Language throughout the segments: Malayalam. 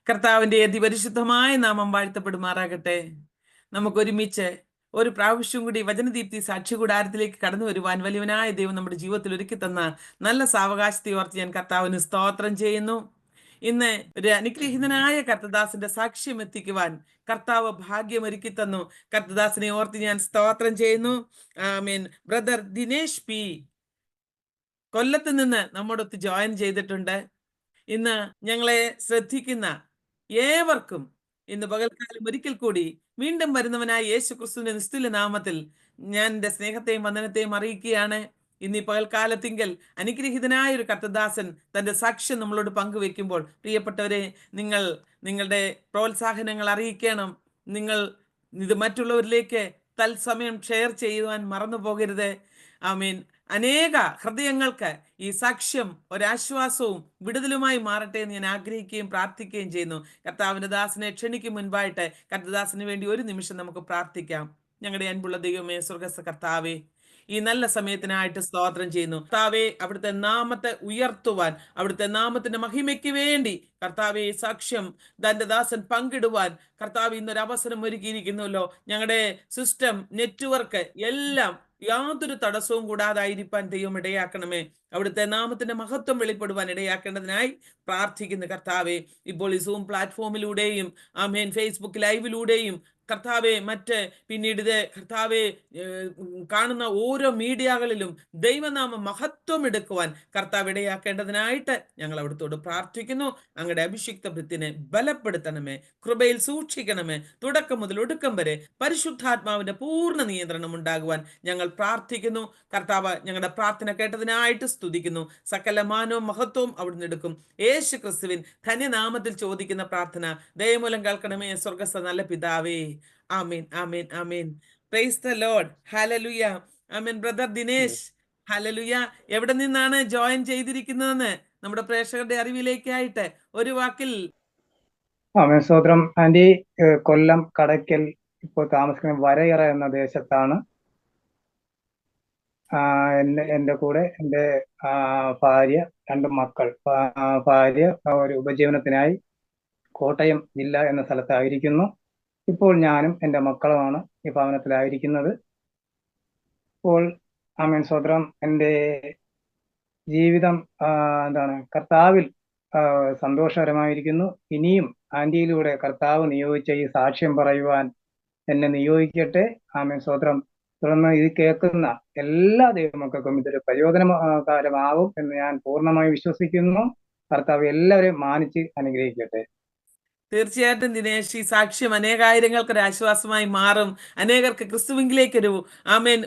കർത്താവിന്റെ അതിപരിശുദ്ധമായ നാമം വാഴ്ത്തപ്പെടുമാറാകട്ടെ. നമുക്കൊരുമിച്ച് ഒരു പ്രാവശ്യം കൂടി വചനദീപ്തി സാക്ഷ്യകൂടാരത്തിലേക്ക് കടന്നു വരുവാൻ വലിയവനായ ദൈവം നമ്മുടെ ജീവിതത്തിൽ ഒരുക്കി തന്ന നല്ല സാവകാശത്തെ ഓർത്ത് ഞാൻ കർത്താവിന് സ്തോത്രം ചെയ്യുന്നു. ഇന്ന് ഒരു അനുഗ്രഹീതനായ കർത്തദാസിന്റെ സാക്ഷ്യം എത്തിക്കുവാൻ കർത്താവ് ഭാഗ്യമൊരുക്കി തന്നു. കർത്തദാസിനെ ഓർത്ത് ഞാൻ സ്തോത്രം ചെയ്യുന്നു. ആമേൻ. ബ്രദർ ദിനേശ് പി കൊല്ലത്ത് നിന്ന് നമ്മോടൊത്ത് ജോയിൻ ചെയ്തിട്ടുണ്ട്. ഇന്ന് ഞങ്ങളെ ശ്രദ്ധിക്കുന്ന ഏവർക്കും ഇന്ന് പകൽക്കാലം ഒരിക്കൽ കൂടി വീണ്ടും വരുന്നവനായ യേശു ക്രിസ്തുവിന്റെ നിസ്തുല്യ നാമത്തിൽ ഞാൻ എൻ്റെ സ്നേഹത്തെയും വന്ദനത്തെയും അറിയിക്കുകയാണ്. ഇന്ന് ഈ പകൽക്കാലത്തിങ്കൽ അനുഗ്രഹീതനായ ഒരു കർത്തദാസൻ തൻ്റെ സാക്ഷ്യം നമ്മളോട് പങ്കുവെക്കുമ്പോൾ പ്രിയപ്പെട്ടവരെ, നിങ്ങളുടെ പ്രോത്സാഹനങ്ങൾ അറിയിക്കണം. നിങ്ങൾ ഇത് മറ്റുള്ളവരിലേക്ക് തത്സമയം ഷെയർ ചെയ്യുവാൻ മറന്നു പോകരുത്. ആമീൻ. അനേക ഹൃദയങ്ങൾക്ക് ഈ സാക്ഷ്യം ഒരാശ്വാസവും വിടുതലുമായി മാറട്ടെ എന്ന് ഞാൻ ആഗ്രഹിക്കുകയും പ്രാർത്ഥിക്കുകയും ചെയ്യുന്നു. കർത്താവിന്റെ ദാസനെ ക്ഷണിക്കും മുൻപായിട്ട് കർത്തദാസിന് വേണ്ടി ഒരു നിമിഷം നമുക്ക് പ്രാർത്ഥിക്കാം. ഞങ്ങളുടെ അൻപുള്ള ദൈവമേ, സ്വർഗ്ഗസ്ഥ കർത്താവേ, ഈ നല്ല സമയത്തിനായിട്ട് സ്തോത്രം ചെയ്യുന്നു. കർത്താവെ, അവിടുത്തെ നാമത്തെ ഉയർത്തുവാൻ, അവിടുത്തെ നാമത്തിന്റെ മഹിമയ്ക്ക് വേണ്ടി കർത്താവെ സാക്ഷ്യം തന്റെ ദാസൻ പങ്കിടുവാൻ കർത്താവ് ഇന്നൊരു അവസരം ഒരുക്കിയിരിക്കുന്നുവല്ലോ. ഞങ്ങളുടെ സിസ്റ്റം, നെറ്റ്വർക്ക് എല്ലാം യാതൊരു തടസ്സവും കൂടാതായിരിക്കാൻ ദൈവം ഇടയാക്കണമേ. അവിടുത്തെ നാമത്തിന്റെ മഹത്വം വെളിപ്പെടുവാൻ ഇടയാക്കേണ്ടതിനായി പ്രാർത്ഥിക്കുന്നു കർത്താവെ. ഇപ്പോൾ ഈ സൂം പ്ലാറ്റ്ഫോമിലൂടെയും ആമേൻ ഫേസ്ബുക്ക് ലൈവിലൂടെയും കർത്താവെ, പിന്നീട് ഇത് കർത്താവെ കാണുന്ന ഓരോ മീഡിയകളിലും ദൈവനാമ മഹത്വം എടുക്കുവാൻ കർത്താവ് ഇടയാക്കേണ്ടതിനായിട്ട് ഞങ്ങൾ അവിടുത്തോട് പ്രാർത്ഥിക്കുന്നു. അങ്ങയുടെ അഭിഷിക്ത ഭൃത്തിനെ ബലപ്പെടുത്തണമേ, കൃപയിൽ സൂക്ഷിക്കണമേ. തുടക്കം മുതൽ ഒടുക്കം വരെ പരിശുദ്ധാത്മാവിന്റെ പൂർണ്ണ നിയന്ത്രണം ഉണ്ടാകുവാൻ ഞങ്ങൾ പ്രാർത്ഥിക്കുന്നു. കർത്താവ് ഞങ്ങളുടെ പ്രാർത്ഥന കേട്ടതിനായിട്ട് സ്തുതിക്കുന്നു. സകല മാനവും മഹത്വവും അവിടുന്ന് എടുക്കും. യേശു ക്രിസ്തുവിൻ ധന്യനാമത്തിൽ ചോദിക്കുന്ന പ്രാർത്ഥന ദയമൂലം കേൾക്കണമേ, സ്വർഗ്ഗസ്ഥ നല്ല പിതാവേ. ആമേൻ, ആമേൻ, ആമേൻ. Praise the lord. ഹല്ലേലൂയ. ആമേൻ. ബ്രദർ ദിനേശ്, ഹല്ലേലൂയ, എവിടെ നിന്നാണ് ജോയിൻ ചെയ്തിരിക്കുന്നതെന്ന് നമ്മുടെ പ്രേക്ഷകരുടെ അറിവിലേക്കായിട്ട് ഒരു വാക്കിൽ. ആമേൻ. സ്തോത്രം. ആന്റി, കൊല്ലം കടയ്ക്കൽ ഇപ്പോൾ താമസിക്കുന്ന വരയറ എന്ന ദേശത്താണ്. എൻ്റെ കൂടെ എൻ്റെ ഭാര്യ, 2 മക്കൾ. ഭാര്യ ഒരു ഉപജീവനത്തിനായി കോട്ടയം ജില്ല എന്ന സ്ഥലത്തായിരിക്കുന്നു. ഇപ്പോൾ ഞാനും എൻ്റെ മക്കളുമാണ് ഈ ഭവനത്തിലായിരിക്കുന്നത്. ഇപ്പോൾ ആമേൻ സ്തോത്രം, എൻ്റെ ജീവിതം കർത്താവിൽ സന്തോഷകരമായിരിക്കുന്നു. ഇനിയും ആന്റിയിലൂടെ കർത്താവ് നിയോഗിച്ച ഈ സാക്ഷ്യം പറയുവാൻ എന്നെ നിയോഗിക്കട്ടെ. ആമേൻ സ്തോത്രം. തുടർന്ന് ഇത് കേൾക്കുന്ന എല്ലാ ദൈവമക്കൾക്കും ഇതൊരു പ്രയോജനകരമാവും എന്ന് ഞാൻ പൂർണ്ണമായി വിശ്വസിക്കുന്നു. കർത്താവ് എല്ലാവരെയും മാനിച്ച് അനുഗ്രഹിക്കട്ടെ. തീർച്ചയായിട്ടും ദിനേശ്, ഈ സാക്ഷ്യം അനേകായിരങ്ങൾക്ക് ഒരു ആശ്വാസമായി മാറും. അനേകർക്ക് ക്രിസ്തുവിലേക്കൊരു ആമേൻ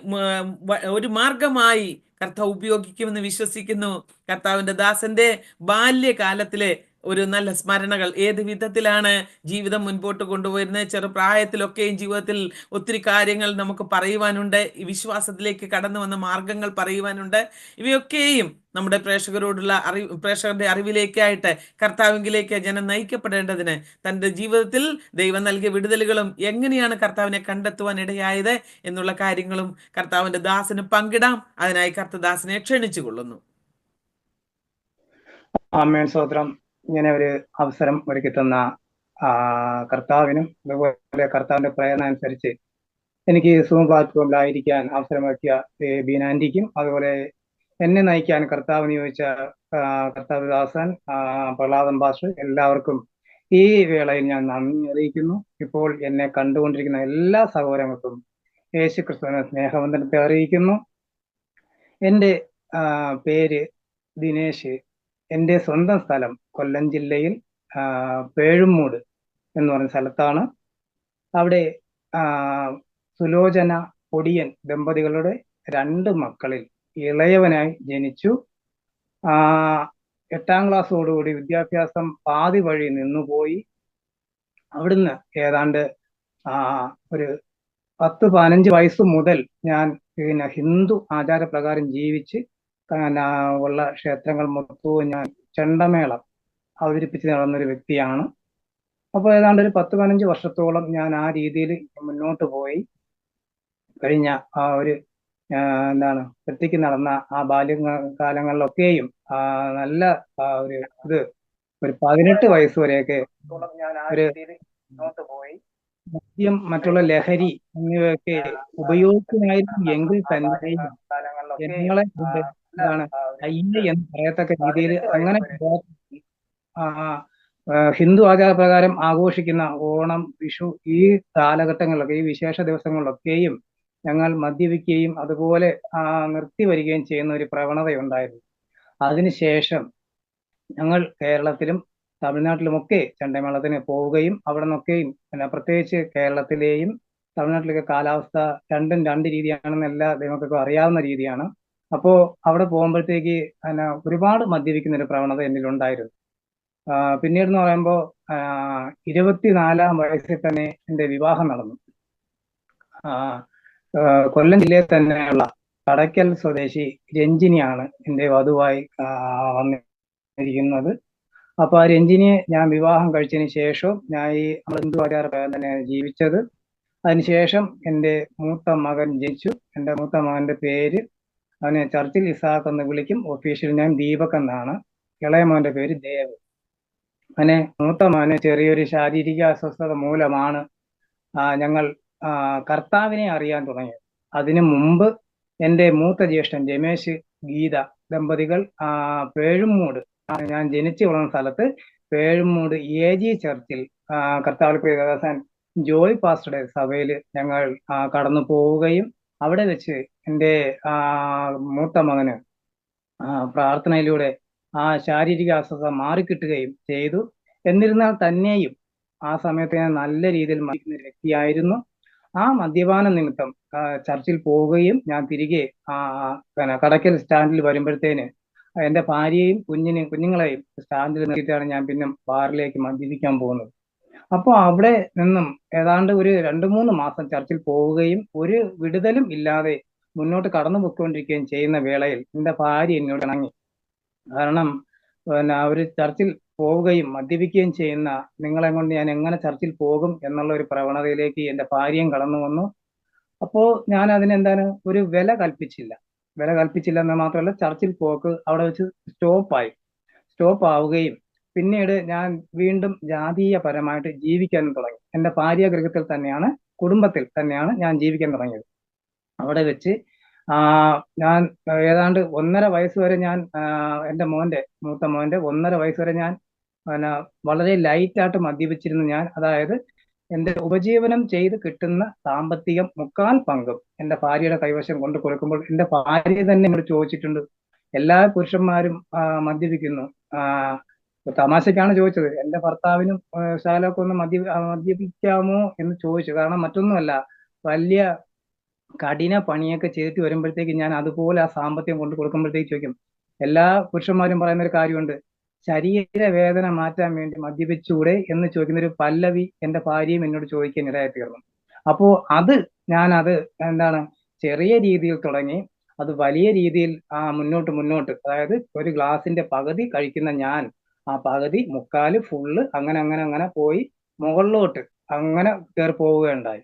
ഒരു മാർഗമായി കർത്താവ് ഉപയോഗിക്കുമെന്ന് വിശ്വസിക്കുന്നു. കർത്താവിന്റെ ദാസന്റെ ബാല്യകാലത്തിലെ ഒരു നല്ല സ്മരണകൾ ഏത് വിധത്തിലാണ് ജീവിതം മുൻപോട്ട് കൊണ്ടുപോയിരുന്നത്. ചെറുപ്രായത്തിലൊക്കെയും ജീവിതത്തിൽ ഒത്തിരി കാര്യങ്ങൾ നമുക്ക് പറയുവാനുണ്ട്. ഈ വിശ്വാസത്തിലേക്ക് കടന്നു വന്ന മാർഗങ്ങൾ പറയുവാനുണ്ട്. ഇവയൊക്കെയും നമ്മുടെ പ്രേക്ഷകരുടെ അറിവിലേക്കായിട്ട് കർത്താവിലേക്ക് ജനം നയിക്കപ്പെടേണ്ടതിന് തൻ്റെ ജീവിതത്തിൽ ദൈവം നൽകിയ വിടുതലുകളും എങ്ങനെയാണ് കർത്താവിനെ കണ്ടെത്തുവാൻ ഇടയായത് എന്നുള്ള കാര്യങ്ങളും കർത്താവിന്റെ ദാസന് പങ്കിടാം. അതിനായി കർത്തദാസനെ ക്ഷണിച്ചു കൊള്ളുന്നു. ആമേൻ സ്തോത്രം. ഇങ്ങനെ ഒരു അവസരം ഒരുക്കി തന്ന കർത്താവിനും അതുപോലെ കർത്താവിന്റെ പ്രേരണ അനുസരിച്ച് എനിക്ക് സൂം പ്ലാറ്റ്ഫോമിലായിരിക്കാൻ അവസരമൊരുക്കിയ ബീനാൻറ്റിക്കും അതുപോലെ എന്നെ നയിക്കാൻ കർത്താവ് നിയോഗിച്ച കർത്താവ് ദാസൻ പ്രഹ്ലാദൻ പാസ്റ്റർ, എല്ലാവർക്കും ഈ വേളയിൽ ഞാൻ നന്ദി അറിയിക്കുന്നു. ഇപ്പോൾ എന്നെ കണ്ടുകൊണ്ടിരിക്കുന്ന എല്ലാ സഹോദരങ്ങൾക്കും യേശു ക്രിസ്തുവിനെ സ്നേഹവന്ദനത്തെ അറിയിക്കുന്നു. എൻ്റെ പേര് ദിനേശ്. എൻ്റെ സ്വന്തം സ്ഥലം കൊല്ലം ജില്ലയിൽ പേഴുമൂട് എന്ന് പറയുന്ന സ്ഥലത്താണ്. അവിടെ സുലോചന പൊടിയൻ ദമ്പതികളുടെ 2 മക്കളിൽ ഇളയവനായി ജനിച്ചു. 8ാം ക്ലാസ്സോടുകൂടി വിദ്യാഭ്യാസം പാതി വഴി നിന്നുപോയി. അവിടുന്ന് ഏതാണ്ട് ഒരു 10-15 വയസ്സ് മുതൽ ഞാൻ ഹിന്ദു ആചാരപ്രകാരം ജീവിച്ച് ഉള്ള ക്ഷേത്രങ്ങൾ മൊത്തവും ഞാൻ ചെണ്ടമേളം അവതരിപ്പിച്ച് നടന്നൊരു വ്യക്തിയാണ്. അപ്പോൾ ഏതാണ്ട് ഒരു 10-15 വർഷത്തോളം ഞാൻ ആ രീതിയിൽ മുന്നോട്ട് പോയി. കഴിഞ്ഞ ഒരു ഒറ്റയ്ക്ക് നടന്ന ആ ബാല്യകാലങ്ങളിലൊക്കെയും നല്ല ഒരു ഇത് ഒരു 18 വയസ്സ് വരെയൊക്കെ ഒരു മദ്യം, മറ്റുള്ള ലഹരി എന്നിവയൊക്കെ ഉപയോഗിക്കുമായിരുന്നു എങ്കിൽ തന്നെയും ജനങ്ങളെ കൊണ്ട് എന്താണ് അയ്യ എന്ന് പറയത്തക്ക രീതിയിൽ അങ്ങനെ ആ, ഹിന്ദു ആചാരപ്രകാരം ആഘോഷിക്കുന്ന ഓണം, വിഷു ഈ കാലഘട്ടങ്ങളിലൊക്കെ, ഈ വിശേഷ ദിവസങ്ങളിലൊക്കെയും ഞങ്ങൾ മദ്യപിക്കുകയും അതുപോലെ നിർത്തി വരികയും ചെയ്യുന്ന ഒരു പ്രവണതയുണ്ടായിരുന്നു. അതിനുശേഷം ഞങ്ങൾ കേരളത്തിലും തമിഴ്നാട്ടിലുമൊക്കെ ചെണ്ടമേളത്തിന് പോവുകയും അവിടെ നിന്നൊക്കെയും, പിന്നെ പ്രത്യേകിച്ച് കേരളത്തിലെയും തമിഴ്നാട്ടിലൊക്കെ കാലാവസ്ഥ രണ്ടും രണ്ട് രീതിയാണെന്ന് എല്ലാ ദൈവങ്ങൾക്കും അറിയാവുന്ന രീതിയാണ്. അപ്പോൾ അവിടെ പോകുമ്പോഴത്തേക്ക് പിന്നെ ഒരുപാട് മദ്യപിക്കുന്ന ഒരു പ്രവണത എന്നിലുണ്ടായിരുന്നു. പിന്നീട് എന്ന് പറയുമ്പോൾ 24-ാം വയസ്സിൽ തന്നെ എൻ്റെ വിവാഹം നടന്നു. ആ, കൊല്ലം ജില്ലയിൽ തന്നെയുള്ള കടയ്ക്കൽ സ്വദേശി രഞ്ജിനിയാണ് എൻ്റെ വധുവായി വന്നിരിക്കുന്നത്. അപ്പൊ ആ രഞ്ജിനിയെ ഞാൻ വിവാഹം കഴിച്ചതിന് ശേഷം ഞാൻ ഈ ഹിന്ദു ആചാരപ്രകാരം തന്നെയാണ് ജീവിച്ചത്. അതിനുശേഷം എൻ്റെ മൂത്ത മകൻ ജനിച്ചു. എൻ്റെ മൂത്ത മകന്റെ പേര്, അവനെ ചർച്ചിൽ ഇസാഖ് എന്ന് വിളിക്കും, ഒഫീഷ്യൽ നെയിം ദീപക് എന്നാണ്. ഇളയ മോന്റെ പേര് ദേവ്. അങ്ങനെ മൂത്ത മകന് ചെറിയൊരു ശാരീരിക അസ്വസ്ഥത മൂലമാണ് ഞങ്ങൾ കർത്താവിനെ അറിയാൻ തുടങ്ങിയത്. അതിനു മുമ്പ് എൻ്റെ മൂത്ത ജ്യേഷ്ഠൻ രമേശ്, ഗീത ദമ്പതികൾ പേഴുമൂട്, ഞാൻ ജനിച്ചു വളർന്ന സ്ഥലത്ത് പേഴുമൂട് AG ചർച്ചിൽ കർത്താവിൽ പ്രിയദാസൻ ജോയ് പാസ്റ്ററുടെ സഭയിൽ ഞങ്ങൾ കടന്നു പോവുകയും അവിടെ വെച്ച് എൻ്റെ മൂത്ത മകന് പ്രാർത്ഥനയിലൂടെ ശാരീരിക അസ്വസ്ഥത മാറിക്കിട്ടുകയും ചെയ്തു. എന്നിരുന്നാൽ തന്നെയും ആ സമയത്ത് ഞാൻ നല്ല രീതിയിൽ മദ്യപിക്കുന്ന ഒരു വ്യക്തിയായിരുന്നു. ആ മദ്യപാന നിമിത്തം ചർച്ചിൽ പോവുകയും ഞാൻ തിരികെ കടയ്ക്കൽ സ്റ്റാൻഡിൽ വരുമ്പോഴത്തേന് എൻ്റെ ഭാര്യയെയും കുഞ്ഞുങ്ങളെയും സ്റ്റാൻഡിൽ നിർത്തിയിട്ടാണ് ഞാൻ പിന്നെ ബാറിലേക്ക് മദ്യപിക്കാൻ പോകുന്നത്. അപ്പോൾ അവിടെ നിന്നും ഏതാണ്ട് ഒരു 2-3 മാസം ചർച്ചിൽ പോവുകയും ഒരു വിടുതലും ഇല്ലാതെ മുന്നോട്ട് കടന്നു പൊയ്ക്കൊണ്ടിരിക്കുകയും ചെയ്യുന്ന വേളയിൽ എൻ്റെ ഭാര്യ എന്നോട് ഇണങ്ങി. കാരണം പിന്നെ അവർ ചർച്ചിൽ പോവുകയും മദ്യപിക്കുകയും ചെയ്യുന്ന നിങ്ങളെ കൊണ്ട് ഞാൻ എങ്ങനെ ചർച്ചിൽ പോകും എന്നുള്ള ഒരു പ്രവണതയിലേക്ക് എൻ്റെ ഭാര്യയും കടന്നു വന്നു. അപ്പോൾ ഞാൻ അതിനെന്താണ് ഒരു വില കൽപ്പിച്ചില്ല എന്ന് മാത്രമല്ല, ചർച്ചിൽ പോക്ക് അവിടെ വെച്ച് സ്റ്റോപ്പ് ആവുകയും പിന്നീട് ഞാൻ വീണ്ടും ജാതീയപരമായിട്ട് ജീവിക്കാൻ തുടങ്ങി. എൻ്റെ ഭാര്യാഗൃഹത്തിൽ തന്നെയാണ്, കുടുംബത്തിൽ തന്നെയാണ് ഞാൻ ജീവിക്കാൻ തുടങ്ങിയത്. അവിടെ വെച്ച് ഞാൻ ഏതാണ്ട് 1.5 വയസ്സ് വരെ ഞാൻ എൻ്റെ മൂത്ത മോന്റെ 1.5 വയസ്സ് വരെ ഞാൻ പിന്നെ വളരെ ലൈറ്റായിട്ട് മദ്യപിച്ചിരുന്നു ഞാൻ. അതായത് എൻ്റെ ഉപജീവനം ചെയ്ത് കിട്ടുന്ന സാമ്പത്തികം 3/4 പങ്കും എൻ്റെ ഭാര്യയുടെ കൈവശം കൊണ്ട് കൊടുക്കുമ്പോൾ എൻ്റെ ഭാര്യ തന്നെ എന്നോട് ചോദിച്ചിട്ടുണ്ട്, എല്ലാ പുരുഷന്മാരും മദ്യപിക്കുന്നു, തമാശക്കാണ് ചോദിച്ചത്, എൻ്റെ ഭർത്താവിനും ശാലൊക്കെ ഒന്ന് മദ്യപിക്കാമോ എന്ന് ചോദിച്ചു. കാരണം മറ്റൊന്നുമല്ല, വലിയ കഠിന പണിയൊക്കെ ചെയ്തിട്ട് വരുമ്പോഴത്തേക്ക് ഞാൻ അതുപോലെ ആ സാമ്പത്തികം കൊണ്ട് കൊടുക്കുമ്പോഴത്തേക്ക് ചോദിക്കും. എല്ലാ പുരുഷന്മാരും പറയുന്ന ഒരു കാര്യമുണ്ട്, ശരീരവേദന മാറ്റാൻ വേണ്ടി മദ്യപിച്ചൂടെ എന്ന് ചോദിക്കുന്ന ഒരു പല്ലവി എൻ്റെ ഭാര്യയും എന്നോട് ചോദിക്കാൻ ഇടയായി തീർന്നു. അപ്പോ ഞാനത് എന്താണ് ചെറിയ രീതിയിൽ തുടങ്ങി, അത് വലിയ രീതിയിൽ മുന്നോട്ട്, അതായത് ഒരു ഗ്ലാസിന്റെ പകുതി കഴിക്കുന്ന ഞാൻ ആ പകുതി, മുക്കാല്, ഫുള്ള് അങ്ങനെ പോയി മുകളിലോട്ട് അങ്ങനെ കയറി പോവുകയുണ്ടായി.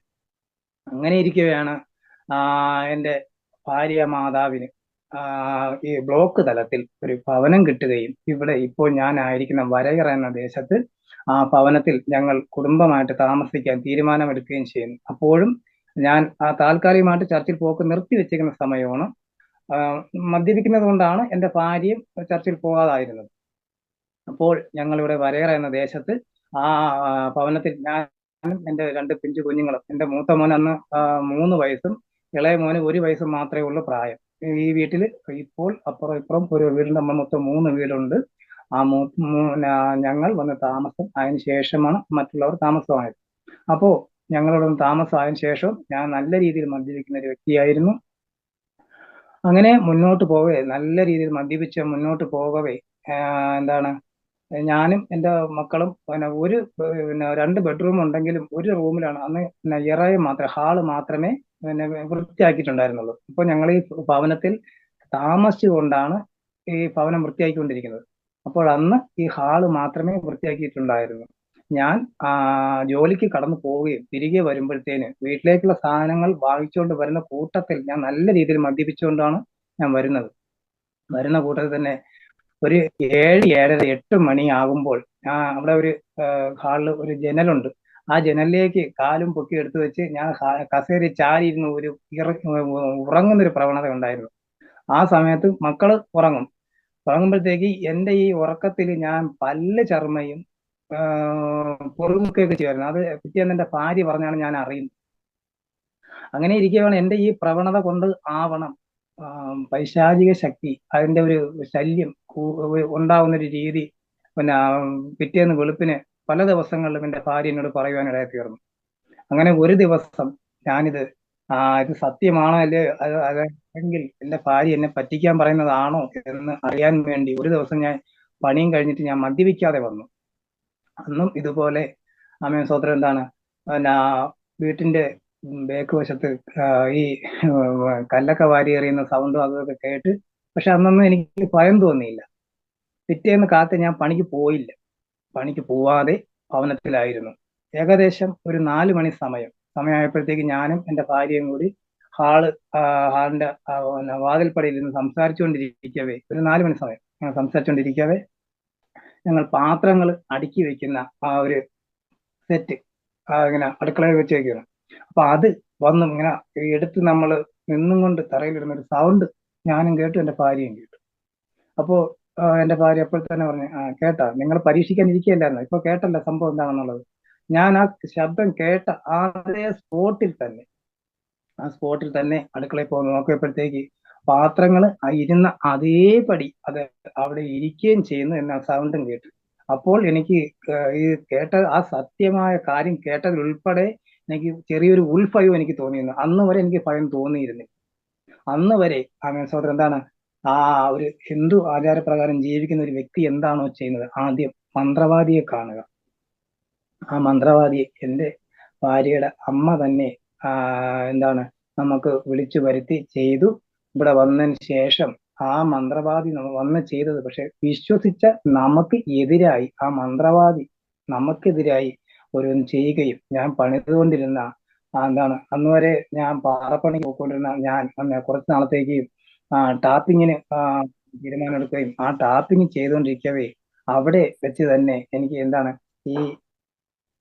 അങ്ങനെ ഇരിക്കുകയാണ് എൻ്റെ ഭാര്യ മാതാവിന് ഈ ബ്ലോക്ക് തലത്തിൽ ഒരു ഭവനം കിട്ടുകയും ഇവിടെ ഇപ്പോൾ ഞാൻ ആയിരിക്കുന്ന വരയറ എന്ന ദേശത്ത് ആ ഭവനത്തിൽ ഞങ്ങൾ കുടുംബമായിട്ട് താമസിക്കാൻ തീരുമാനമെടുക്കുകയും ചെയ്യുന്നു. അപ്പോഴും ഞാൻ താൽക്കാലികമായിട്ട് ചർച്ചിൽ പോക്ക് നിർത്തി വെച്ചിരിക്കുന്ന സമയമാണ്. മദ്യപിക്കുന്നത് കൊണ്ടാണ് എൻ്റെ ഭാര്യയും ചർച്ചിൽ പോകാതായിരുന്നത്. അപ്പോൾ ഞങ്ങളിവിടെ വരയറ എന്ന ദേശത്ത് ആ ഭവനത്തിൽ ഞാനും എൻ്റെ 2 പിഞ്ചു കുഞ്ഞുങ്ങളും, എൻ്റെ മൂത്ത മോൻ അന്ന് 3 വയസ്സും ഇളയ മോന് 1 വയസ്സും മാത്രമേ ഉള്ളൂ പ്രായം. ഈ വീട്ടിൽ ഇപ്പോൾ അപ്പുറം ഇപ്പുറം ഒരു വീടിന്റെ മൊത്തം 3 വീടുണ്ട്. ഞങ്ങൾ വന്ന് താമസം അതിന് ശേഷമാണ് മറ്റുള്ളവർ താമസമായത്. അപ്പോ ഞങ്ങളുടെ താമസമായതിനു ശേഷം ഞാൻ നല്ല രീതിയിൽ മദ്യപിക്കുന്ന ഒരു വ്യക്തിയായിരുന്നു. അങ്ങനെ മുന്നോട്ട് പോകവേ, നല്ല രീതിയിൽ മദ്യപിച്ച് മുന്നോട്ട് പോകവേ എന്താണ് ഞാനും എൻ്റെ മക്കളും പിന്നെ 2 ബെഡ്റൂം ഉണ്ടെങ്കിലും ഒരു റൂമിലാണ് അന്ന് ഹാള് മാത്രമേ വൃത്തിയാക്കിയിട്ടുണ്ടായിരുന്നുള്ളൂ. അപ്പോൾ ഞങ്ങൾ ഈ ഭവനത്തിൽ താമസിച്ചുകൊണ്ടാണ് ഈ ഭവനം വൃത്തിയാക്കിക്കൊണ്ടിരിക്കുന്നത്. അപ്പോൾ അന്ന് ഈ ഹാള് മാത്രമേ വൃത്തിയാക്കിയിട്ടുണ്ടായിരുന്നു. ഞാൻ ജോലിക്ക് കടന്നു പോവുകയും തിരികെ വരുമ്പോഴത്തേന് വീട്ടിലേക്കുള്ള സാധനങ്ങൾ വാങ്ങിച്ചുകൊണ്ട് വരുന്ന കൂട്ടത്തിൽ ഞാൻ നല്ല രീതിയിൽ മദ്യപിച്ചുകൊണ്ടാണ് ഞാൻ വരുന്ന കൂട്ടത്തിൽ തന്നെ ഒരു 7, 7:30, 8 മണിയാകുമ്പോൾ അവിടെ ഒരു ഹാളിൽ ഒരു ജനലുണ്ട്. ആ ജനലിലേക്ക് കാലും പൊക്കി എടുത്തു വെച്ച് ഞാൻ കസേര ചാരിയിരുന്ന ഒരു ഉറങ്ങുന്നൊരു പ്രവണത ഉണ്ടായിരുന്നു. ആ സമയത്ത് മക്കള് ഉറങ്ങും. ഉറങ്ങുമ്പോഴത്തേക്ക് എന്റെ ഈ ഉറക്കത്തിൽ ഞാൻ പല്ല് ചർമ്മയും പൊറുമുക്കുകയൊക്കെ ചെയ്യുമായിരുന്നു. അത് പിറ്റേന്ന് എന്റെ ഭാര്യ പറഞ്ഞാണ് ഞാൻ അറിയുന്നത്. അങ്ങനെ ഇരിക്കുകയാണ് എന്റെ ഈ പ്രവണത കൊണ്ട് ആവണം പൈശാചിക ശക്തി അതിന്റെ ഒരു ശല്യം ഉണ്ടാവുന്ന ഒരു രീതി. പിന്നെ പിറ്റേന്ന് വെളുപ്പിന് പല ദിവസങ്ങളിലും എന്റെ ഭാര്യ എന്നോട് പറയുവാനിടയായി തീർന്നു. അങ്ങനെ ഒരു ദിവസം ഞാനിത് ഇത് സത്യമാണോ അല്ലേ അല്ലെങ്കിൽ എന്റെ ഭാര്യ എന്നെ പറ്റിക്കാൻ പറയുന്നതാണോ എന്ന് അറിയാൻ വേണ്ടി ഒരു ദിവസം ഞാൻ പണിയും കഴിഞ്ഞിട്ട് ഞാൻ മദ്യപിക്കാതെ വന്നു. അന്നും ഇതുപോലെ അമ്മയും സ്വതന്ത്രം എന്താണ് പിന്നെ വീട്ടിന്റെ ബേക്ക് വശത്ത് ഈ കല്ലൊക്കെ വാരി എറിയുന്ന സൗണ്ടും അതൊക്കെ കേട്ട്. പക്ഷെ അന്നൊന്നും എനിക്ക് ഭയം തോന്നിയില്ല. പിറ്റേന്ന് കാലത്ത് ഞാൻ പണിക്ക് പോയില്ല. പണിക്ക് പോവാതെ ഭവനത്തിലായിരുന്നു. ഏകദേശം ഒരു 4 മണി സമയമായപ്പോഴത്തേക്ക് ഞാനും എന്റെ ഭാര്യയും കൂടി ഹാള് ഹാളിന്റെ വാതിൽപ്പടിയിൽ നിന്ന് സംസാരിച്ചുകൊണ്ടിരിക്കവേ ഒരു 4 മണി സമയം ഞങ്ങൾ സംസാരിച്ചുകൊണ്ടിരിക്കവേ ഞങ്ങൾ പാത്രങ്ങൾ അടുക്കി വെക്കുന്ന ആ ഒരു സെറ്റ് ഇങ്ങനെ അടുക്കളയിൽ വെച്ച് വെക്കുകയാണ്. അപ്പൊ അത് വന്ന് ഇങ്ങനെ എടുത്ത് നമ്മൾ നിന്നും കൊണ്ട് തറയിലിടുന്ന ഒരു സൗണ്ട് ഞാനും കേട്ടു, എന്റെ ഭാര്യയും കേട്ടു. അപ്പോ എന്റെ ഭാര്യ അപ്പോൾ തന്നെ പറഞ്ഞു, കേട്ടാ, നിങ്ങൾ പരീക്ഷിക്കാൻ ഇരിക്കുകയല്ലായിരുന്നു, ഇപ്പൊ കേട്ടല്ല സംഭവം എന്താണെന്നുള്ളത്. ഞാൻ ആ ശബ്ദം കേട്ട ആ സ്പോട്ടിൽ തന്നെ അടുക്കളയിൽ പോയി നോക്കിയപ്പോഴത്തേക്ക് പാത്രങ്ങൾ ഇരുന്ന അതേപടി അത് അവിടെ ഇരിക്കുകയും ചെയ്യുന്നു എന്ന സൗണ്ടും കേട്ടു. അപ്പോൾ എനിക്ക് ഈ കേട്ട ആ സത്യമായ കാര്യം കേട്ടതിൽ ഉൾപ്പെടെ എനിക്ക് ചെറിയൊരു ഉൾഭയം എനിക്ക് തോന്നിയിരുന്നു. അന്ന് വരെ എനിക്ക് ഭയം തോന്നിയിരുന്നില്ല. അന്ന് വരെ ആ സഹോദരൻ എന്താണ് ആ ഒരു ഹിന്ദു ആചാരപ്രകാരം ജീവിക്കുന്ന ഒരു വ്യക്തി എന്താണോ ചെയ്യുന്നത്, ആദ്യം മന്ത്രവാദിയെ കാണുക. ആ മന്ത്രവാദിയെ എന്റെ ഭാര്യയുടെ അമ്മ തന്നെ എന്താണ് നമുക്ക് വിളിച്ചു വരുത്തി ചെയ്തു. ഇവിടെ വന്നതിന് ശേഷം ആ മന്ത്രവാദി വന്ന് ചെയ്തത് പക്ഷെ വിശ്വസിച്ച നമുക്ക് എതിരായി ആ മന്ത്രവാദി നമുക്കെതിരായി ഓരോന്ന് ചെയ്യുകയും ഞാൻ പണിതുകൊണ്ടിരുന്ന എന്താണ് അന്ന് വരെ ഞാൻ പാറപ്പണി പോയിക്കൊണ്ടിരുന്ന ഞാൻ കുറച്ച് നാളത്തേക്ക് ടാപ്പിങ്ങിന് തീരുമാനമെടുക്കുകയും ആ ടാപ്പിങ് ചെയ്തുകൊണ്ടിരിക്കവേ അവിടെ വെച്ച് തന്നെ എനിക്ക് എന്താണ് ഈ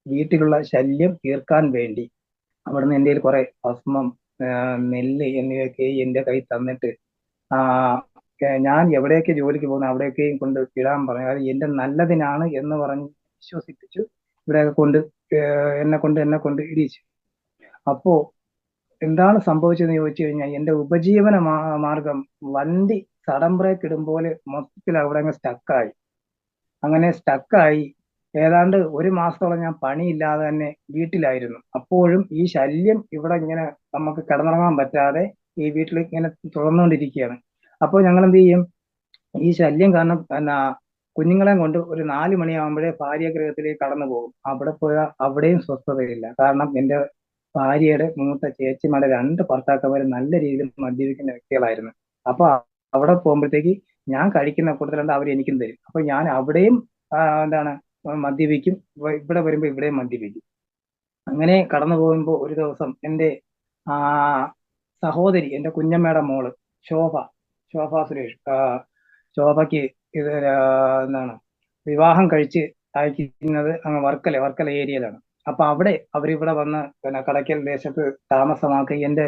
വീട്ടിലുള്ള ശല്യം തീർക്കാൻ വേണ്ടി അവിടുന്ന് എൻ്റെ കയ്യിൽ കുറെ ഭസ്മം, നെല്ല് എന്നിവയൊക്കെ എന്റെ കയ്യിൽ തന്നിട്ട് ആ ഞാൻ എവിടെയൊക്കെ ജോലിക്ക് പോകുന്നു അവിടെയൊക്കെയും കൊണ്ട് ഇടാൻ പറഞ്ഞു. അത് എന്റെ നല്ലതിനാണ് എന്ന് പറഞ്ഞ് വിശ്വസിപ്പിച്ചു ഇവിടെയൊക്കെ കൊണ്ട് എന്നെ കൊണ്ട് ഇടിച്ചു. അപ്പോ എന്താണ് സംഭവിച്ചതെന്ന് ചോദിച്ചു കഴിഞ്ഞാൽ എന്റെ ഉപജീവന മാർഗം വണ്ടി സഡൻ ബ്രേക്ക് ഇടും പോലെ മൊത്തത്തിൽ അവിടെ അങ്ങ് സ്റ്റക്കായി. അങ്ങനെ സ്റ്റക്കായി ഏതാണ്ട് ഒരു മാസത്തോളം ഞാൻ പണിയില്ലാതെ തന്നെ വീട്ടിലായിരുന്നു. അപ്പോഴും ഈ ശല്യം ഇവിടെ ഇങ്ങനെ നമുക്ക് കിടന്നുറങ്ങാൻ പറ്റാതെ ഈ വീട്ടിൽ ഇങ്ങനെ തുടർന്നുകൊണ്ടിരിക്കുകയാണ്. അപ്പോൾ ഞങ്ങൾ എന്ത് ചെയ്യും, ഈ ശല്യം കാരണം കുഞ്ഞുങ്ങളെ കൊണ്ട് ഒരു 4 മണിയാകുമ്പോഴേ ഭാര്യാഗൃഹത്തിലേക്ക് കടന്നു പോകും. അവിടെ പോയാൽ അവിടെയും സ്വസ്ഥതയില്ല. കാരണം എന്റെ ഭാര്യയുടെ മൂത്ത ചേച്ചിമാരുടെ 2 ഭർത്താക്കന്മാരും നല്ല രീതിയിൽ മദ്യപിക്കുന്ന വ്യക്തികളായിരുന്നു. അപ്പൊ അവിടെ പോകുമ്പോഴത്തേക്ക് ഞാൻ കഴിക്കുന്ന കൂട്ടത്തിലുണ്ട് അവർ എനിക്കും തരും. അപ്പൊ ഞാൻ അവിടെയും എന്താണ് മദ്യപിക്കും, ഇവിടെ വരുമ്പോ ഇവിടെയും മദ്യപിക്കും. അങ്ങനെ കടന്നു പോകുമ്പോൾ ഒരു ദിവസം എന്റെ ആ സഹോദരി, എന്റെ കുഞ്ഞമ്മയുടെ മോള് ശോഭ ശോഭ സുരേഷ്, ശോഭയ്ക്ക് ഇത് എന്താണ് വിവാഹം കഴിച്ച് അയക്കുന്നത് അങ്ങ് വർക്കല ഏരിയയിലാണ്. അപ്പൊ അവിടെ അവരിവിടെ വന്ന് പിന്നെ കടയ്ക്കൽ ദേശത്ത് താമസമാക്കി. എന്റെ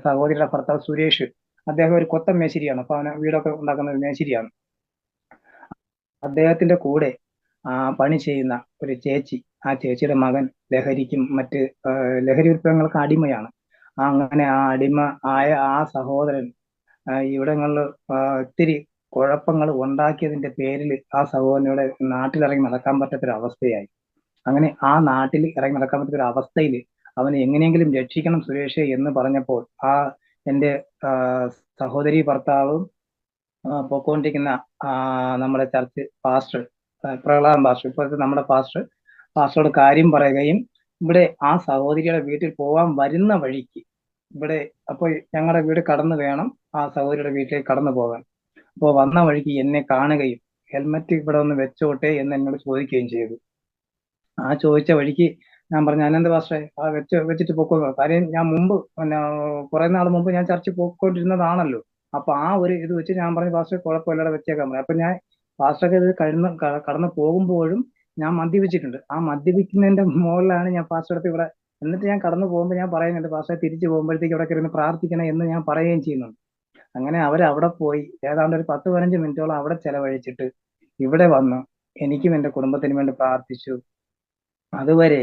സഹോദരിയുടെ ഭർത്താവ് സുരേഷ്, അദ്ദേഹം ഒരു കൊത്തൻ മേശിരിയാണ്. അപ്പൊ അവന് വീടൊക്കെ ഉണ്ടാക്കുന്ന ഒരു മേശിരിയാണ്. അദ്ദേഹത്തിന്റെ കൂടെ പണി ചെയ്യുന്ന ഒരു ചേച്ചി, ആ ചേച്ചിയുടെ മകൻ ലഹരിക്കും മറ്റ് ലഹരി വിൽപ്പനകൾക്ക് അടിമയാണ്. അങ്ങനെ ആ അടിമ ആയ ആ സഹോദരൻ ഇവിടങ്ങളിൽ ഒത്തിരി കുഴപ്പങ്ങൾ ഉണ്ടാക്കിയതിന്റെ പേരിൽ ആ സഹോദരനോട് നാട്ടിലിറങ്ങി നടക്കാൻ പറ്റാത്തൊരു അവസ്ഥയായി. അങ്ങനെ ആ നാട്ടിൽ ഇറങ്ങി നടക്കാൻ പറ്റാത്തൊരു അവസ്ഥയിൽ അവനെ എങ്ങനെയെങ്കിലും രക്ഷിക്കണം സുരേഷ് എന്ന് പറഞ്ഞപ്പോൾ എന്റെ സഹോദരി ഭർത്താവും പോയിക്കൊണ്ടിരിക്കുന്ന നമ്മുടെ ചർച്ച് പാസ്റ്റർ പ്രഹ്ലാദൻ പാസ്റ്റർ, ഇപ്പോഴത്തെ നമ്മുടെ പാസ്റ്ററോട് കാര്യം പറയുകയും ഇവിടെ ആ സഹോദരിയുടെ വീട്ടിൽ പോകാൻ വരുന്ന വഴിക്ക് ഇവിടെ അപ്പോൾ ഞങ്ങളുടെ വീട് കടന്നു വേണം ആ സഹോദരിയുടെ വീട്ടിലേക്ക് കടന്നു പോകാൻ. അപ്പോൾ വന്ന വഴിക്ക് എന്നെ കാണുകയും ഹെൽമറ്റ് ഇവിടെ ഒന്ന് വെച്ചോട്ടെ എന്ന് എന്നോട് ചോദിക്കുകയും ചെയ്തു. ആ ചോദിച്ച വഴിക്ക് ഞാൻ പറഞ്ഞു, അനന്ത പാസ്റ്ററെ വെച്ചിട്ട് പൊക്കോ. കാര്യം ഞാൻ മുമ്പ് പിന്നെ കുറെ നാൾ മുമ്പ് ഞാൻ ചർച്ചിൽ പോയിക്കൊണ്ടിരുന്നതാണല്ലോ. അപ്പൊ ആ ഒരു ഇത് വെച്ച് ഞാൻ പറഞ്ഞു, പാസ്റ്റർ കുഴപ്പമില്ലാതെ വെച്ചേക്കാൻ പറഞ്ഞു. അപ്പൊ ഞാൻ പാസ്റ്റർക്ക് ഇത് കടന്നു പോകുമ്പോഴും ഞാൻ മദ്യപിച്ചിട്ടുണ്ട്. ആ മദ്യപിക്കുന്നതിന്റെ മുകളിലാണ് ഞാൻ പാസ്റ്റർ അടുത്ത് ഇവിടെ, എന്നിട്ട് ഞാൻ കടന്നു പോകുമ്പോൾ ഞാൻ പറയുന്നുണ്ട്, പാസ്റ്റർ തിരിച്ചു പോകുമ്പോഴത്തേക്ക് ഇവിടെ കയറി പ്രാർത്ഥിക്കണം എന്ന് ഞാൻ പറയുകയും ചെയ്യുന്നുണ്ട്. അങ്ങനെ അവരവിടെ പോയി ഏതാണ്ട് ഒരു 10-15 മിനിറ്റോളം അവിടെ ചെലവഴിച്ചിട്ട് ഇവിടെ വന്ന് എനിക്കും എന്റെ കുടുംബത്തിനും വേണ്ടി പ്രാർത്ഥിച്ചു. അതുവരെ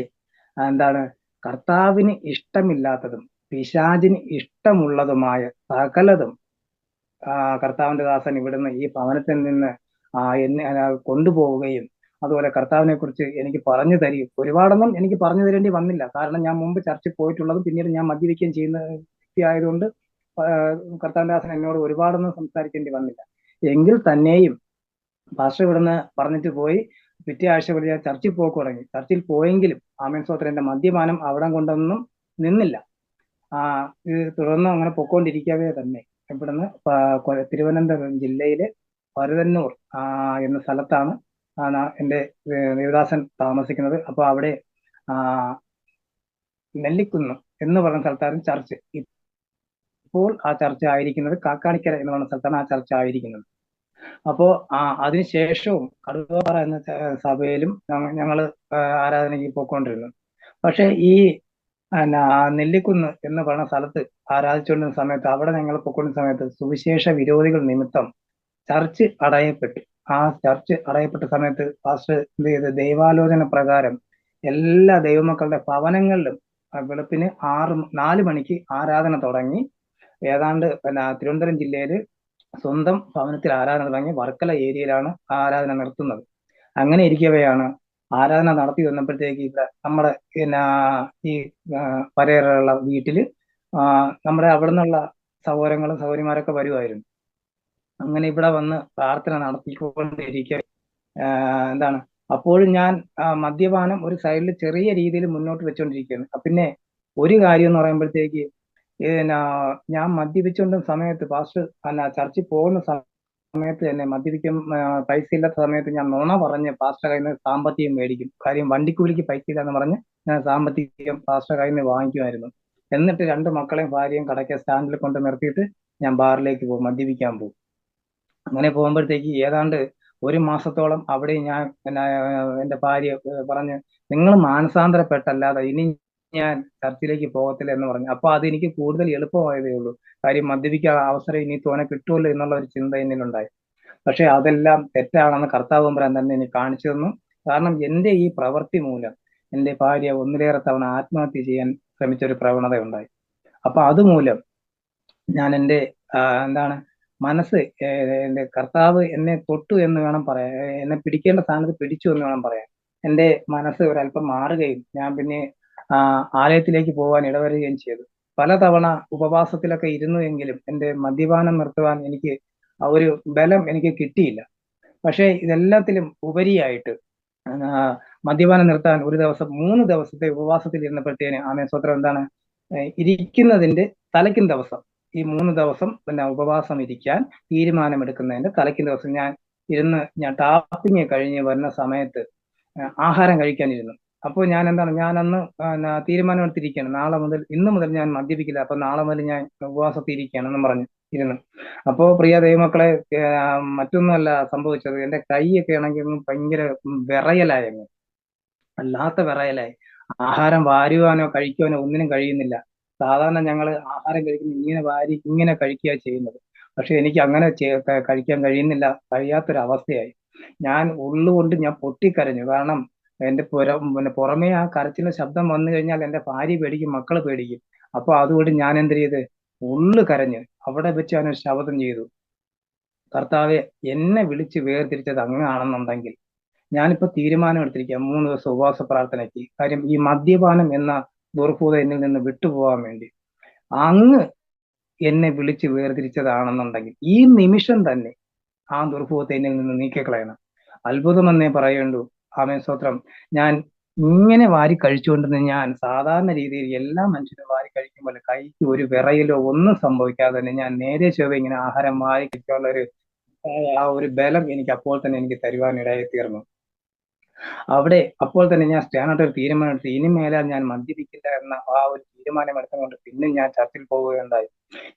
എന്താണ്, കർത്താവിന് ഇഷ്ടമില്ലാത്തതും പിശാചിന് ഇഷ്ടമുള്ളതുമായ സകലതും ആ, കർത്താവിന്റെ ദാസൻ ഇവിടുന്ന് ഈ ഭവനത്തിൽ നിന്ന് എന്നെ കൊണ്ടുപോവുകയും അതുപോലെ കർത്താവിനെ കുറിച്ച് എനിക്ക് പറഞ്ഞു തരികയും, ഒരുപാടൊന്നും എനിക്ക് പറഞ്ഞു തരേണ്ടി വന്നില്ല. കാരണം ഞാൻ മുമ്പ് ചർച്ചിൽ പോയിട്ടുള്ളതും പിന്നീട് ഞാൻ മദ്യപിക്കുകയും ചെയ്യുന്ന വ്യക്തി ആയതുകൊണ്ട് ആ, കർത്താവിന്റെ ദാസൻ എന്നോട് ഒരുപാടൊന്നും സംസാരിക്കേണ്ടി വന്നില്ല. എങ്കിൽ തന്നെയും പാസ്റ്റർ ഇവിടുന്ന് പറഞ്ഞിട്ട് പോയി, പിറ്റേ ആഴ്ച കൂടി ഞാൻ ചർച്ചിൽ പോക്ക് തുടങ്ങി. ചർച്ചിൽ പോയെങ്കിലും ആമേൻ സ്തോത്രം, എന്റെ മദ്യപാനം അവിടെ കൊണ്ടൊന്നും നിന്നില്ല. ആ ഇത് തുടർന്ന് അങ്ങനെ പൊക്കോണ്ടിരിക്കവേ തന്നെ ഇവിടുന്ന് തിരുവനന്തപുരം ജില്ലയിലെ പരുവന്നൂർ എന്ന സ്ഥലത്താണ് എൻ്റെ ദേവദാസൻ താമസിക്കുന്നത്. അപ്പൊ അവിടെ ആ നെല്ലിക്കുന്ന് എന്ന് പറയുന്ന സ്ഥലത്താണ് ചർച്ച്. ഇപ്പോൾ ആ ചർച്ച ആയിരിക്കുന്നത് കാക്കാണിക്കര എന്ന് പറയുന്ന സ്ഥലത്താണ് ആ ചർച്ച ആയിരിക്കുന്നത്. അപ്പോ അതിനുശേഷവും കടുവപ്പാറ എന്ന സഭയിലും ഞങ്ങള് ആരാധനയ്ക്ക് പോയിക്കൊണ്ടിരുന്നു. പക്ഷെ ഈ നെല്ലിക്കുന്ന് എന്ന് പറയുന്ന സ്ഥലത്ത് ആരാധിച്ചുകൊണ്ടിരുന്ന സമയത്ത്, അവിടെ ഞങ്ങൾ പൊയ്ക്കൊണ്ടിരുന്ന സമയത്ത് സുവിശേഷ വിരോധികൾ നിമിത്തം ചർച്ച് അടയപ്പെട്ടു. ആ ചർച്ച് അടയപ്പെട്ട സമയത്ത് പാസ്റ്റർ എന്ത് ചെയ്ത്, ദൈവാലോചന പ്രകാരം എല്ലാ ദൈവമക്കളുടെ ഭവനങ്ങളിലും വെളുപ്പിന് 4 മണിക്ക് ആരാധന തുടങ്ങി. ഏതാണ്ട് തിരുവനന്തപുരം ജില്ലയിൽ സ്വന്തം ഭവനത്തിൽ ആരാധന തുടങ്ങി വർക്കല ഏരിയയിലാണ് ആരാധന നിർത്തുന്നത്. അങ്ങനെ ഇരിക്കവെയാണ് ആരാധന നടത്തി വന്നപ്പോഴത്തേക്ക് ഇവിടെ നമ്മുടെ ഈ പരേറുള്ള വീട്ടില് നമ്മുടെ അവിടെ നിന്നുള്ള സഹോദരങ്ങളും സഹോദരിമാരൊക്കെ വരുമായിരുന്നു. അങ്ങനെ ഇവിടെ വന്ന് പ്രാർത്ഥന നടത്തിക്കൊണ്ടിരിക്കുക എന്താണ്, അപ്പോഴും ഞാൻ മദ്യപാനം ഒരു സൈഡിൽ ചെറിയ രീതിയിൽ മുന്നോട്ട് വെച്ചുകൊണ്ടിരിക്കുകയാണ്. പിന്നെ ഒരു കാര്യം എന്ന് പറയുമ്പോഴത്തേക്ക് ഞാൻ മദ്യപിച്ചുകൊണ്ട സമയത്ത് പാസ്റ്റർ ചർച്ചിൽ പോകുന്ന സമയത്ത് തന്നെ മദ്യപിക്കും, പൈസ ഇല്ലാത്ത സമയത്ത് ഞാൻ നുണ പറഞ്ഞ് പാസ്റ്റർ കയ്യിൽ നിന്ന് സാമ്പത്തികം മേടിക്കും. കാര്യം വണ്ടിക്കൂലിക്ക് പൈസ ഇല്ലാന്ന് പറഞ്ഞ് ഞാൻ സാമ്പത്തികം പാസ്റ്റർ കയ്യിൽ നിന്ന് വാങ്ങിക്കുമായിരുന്നു. എന്നിട്ട് 2 മക്കളെയും ഭാര്യയും കടയ്ക്ക് സ്റ്റാൻഡിൽ കൊണ്ട് നിർത്തിയിട്ട് ഞാൻ ബാറിലേക്ക് പോകും, മദ്യപിക്കാൻ പോകും. അങ്ങനെ പോകുമ്പോഴത്തേക്ക് ഏതാണ്ട് 1 മാസത്തോളം അവിടെ ഞാൻ എന്റെ ഭാര്യ പറഞ്ഞ്, നിങ്ങൾ മാനസാന്തരപ്പെട്ടല്ലാതെ ഇനി ഞാൻ ചർച്ചിലേക്ക് പോകത്തില്ല എന്ന് പറഞ്ഞു. അപ്പൊ അത് എനിക്ക് കൂടുതൽ എളുപ്പമായതേ ഉള്ളൂ. കാര്യം മദ്യപിക്കാൻ അവസരം ഇനി തോനെ കിട്ടുമല്ലോ എന്നുള്ള ഒരു ചിന്ത എന്നിലുണ്ടായി. പക്ഷെ അതെല്ലാം തെറ്റാണെന്ന് കർത്താവ് തമ്പുരാൻ തന്നെ എനിക്ക് കാണിച്ചു തന്നു. കാരണം എന്റെ ഈ പ്രവൃത്തി മൂലം എന്റെ ഭാര്യ ഒന്നിലേറെ തവണ ആത്മഹത്യ ചെയ്യാൻ ശ്രമിച്ച ഒരു പ്രവണത ഉണ്ടായി. അപ്പൊ അതുമൂലം ഞാൻ എൻ്റെ എന്താണ് മനസ്സ് എന്റെ കർത്താവ് എന്നെ തൊട്ടു എന്ന് വേണം പറയാൻ, എന്നെ പിടിക്കേണ്ട സ്ഥാനത്ത് പിടിച്ചു എന്ന് വേണം പറയാൻ. എന്റെ മനസ്സ് ഒരല്പം മാറുകയും ഞാൻ പിന്നെ ആലയത്തിലേക്ക് പോകാൻ ഇടവരുകയും ചെയ്തു. പലതവണ ഉപവാസത്തിലൊക്കെ ഇരുന്നു എങ്കിലും എന്റെ മദ്യപാനം നിർത്തുവാൻ എനിക്ക് ആ ഒരു ബലം എനിക്ക് കിട്ടിയില്ല. പക്ഷേ ഇതെല്ലാത്തിലും ഉപരിയായിട്ട് മദ്യപാനം നിർത്താൻ ഒരു ദിവസം 3 ദിവസത്തെ ഉപവാസത്തിൽ ഇരുന്നപ്പോഴത്തേന് ആമേ സ്വത്രം എന്താണ്, ഇരിക്കുന്നതിന്റെ തലയ്ക്കും ദിവസം ഈ 3 ദിവസം പിന്നെ ഉപവാസം ഇരിക്കാൻ തീരുമാനമെടുക്കുന്നതിന്റെ തലയ്ക്കും ദിവസം ഞാൻ ടാപ്പിങ് കഴിഞ്ഞ് വരുന്ന സമയത്ത് ആഹാരം കഴിക്കാനിരുന്നു. അപ്പോൾ ഞാൻ എന്താണ്, ഞാനന്ന് തീരുമാനമെടുത്തിരിക്കുകയാണ്, ഇന്ന് മുതൽ ഞാൻ മദ്യപിക്കില്ല, അപ്പൊ നാളെ മുതൽ ഞാൻ ഉപവാസത്തിൽ ഇരിക്കുകയാണെന്നും പറഞ്ഞു ഇരുന്നു. അപ്പോ പ്രിയ ദൈവമക്കളെ, മറ്റൊന്നുമല്ല സംഭവിച്ചത്, എന്റെ കൈയൊക്കെ ആണെങ്കിൽ ഭയങ്കര വിറയലായിരുന്നു, അല്ലാത്ത വിറയലായി. ആഹാരം വാരുവാനോ കഴിക്കുവാനോ ഒന്നിനും കഴിയുന്നില്ല. സാധാരണ ഞങ്ങൾ ആഹാരം കഴിക്കുന്ന ഇങ്ങനെ വാരി ഇങ്ങനെ കഴിക്കുക ചെയ്യുന്നത്. പക്ഷെ എനിക്ക് അങ്ങനെ കഴിക്കാൻ കഴിയാത്തൊരവസ്ഥയായി. ഞാൻ ഉള്ളുകൊണ്ട് ഞാൻ പൊട്ടിക്കരഞ്ഞു. കാരണം എന്റെ പിന്നെ പുറമേ ആ കരച്ചിലിന്റെ ശബ്ദം വന്നു കഴിഞ്ഞാൽ എന്റെ ഭാര്യ പേടിക്കും, മക്കള് പേടിക്കും. അപ്പൊ അതുകൊണ്ട് ഞാൻ എന്ത് ചെയ്ത്, ഉള്ളു കരഞ്ഞ് അവിടെ വെച്ച് ഞാൻ ഒരു ശപഥം ചെയ്തു, കർത്താവെ, എന്നെ വിളിച്ച് വേർതിരിച്ചത് അങ്ങാണെന്നുണ്ടെങ്കിൽ ഞാനിപ്പോ തീരുമാനം എടുത്തിരിക്കുക 3 ദിവസം ഉപവാസ പ്രാർത്ഥനയ്ക്ക്. കാര്യം ഈ മദ്യപാനം എന്ന ദുർഭൂത എന്നിൽ നിന്ന് വിട്ടുപോകാൻ വേണ്ടി. അങ്ങ് എന്നെ വിളിച്ച് വേർതിരിച്ചതാണെന്നുണ്ടെങ്കിൽ ഈ നിമിഷം തന്നെ ആ ദുർഭൂതത്തെ എന്നിൽ നിന്ന് നീക്കിക്കളയണം. അത്ഭുതമെന്നേ പറയേണ്ടു. ആമേൻ സ്തോത്രം. ഞാൻ ഇങ്ങനെ വാരി കഴിച്ചുകൊണ്ടിരുന്ന ഞാൻ സാധാരണ രീതിയിൽ എല്ലാ മനുഷ്യരും വാരി കഴിക്കും പോലെ കൈക്ക് ഒരു വിറയിലോ ഒന്നും സംഭവിക്കാതെ തന്നെ ഞാൻ നേരെ ചൊവ്വ ഇങ്ങനെ ആഹാരം വാരി കഴിക്കാനുള്ള ആ ഒരു ബലം എനിക്ക് അപ്പോൾ തന്നെ എനിക്ക് തരുവാനിടയായി തീർന്നു. അവിടെ അപ്പോൾ തന്നെ ഞാൻ സ്റ്റാൻഡായിട്ട് ഒരു തീരുമാനമെടുത്തു, ഇനി മേലാൽ ഞാൻ മദ്യപിക്കില്ല എന്ന ആ ഒരു തീരുമാനം എടുത്തുകൊണ്ട് പിന്നെ ഞാൻ ചർച്ചിൽ പോവുകയുണ്ടായി.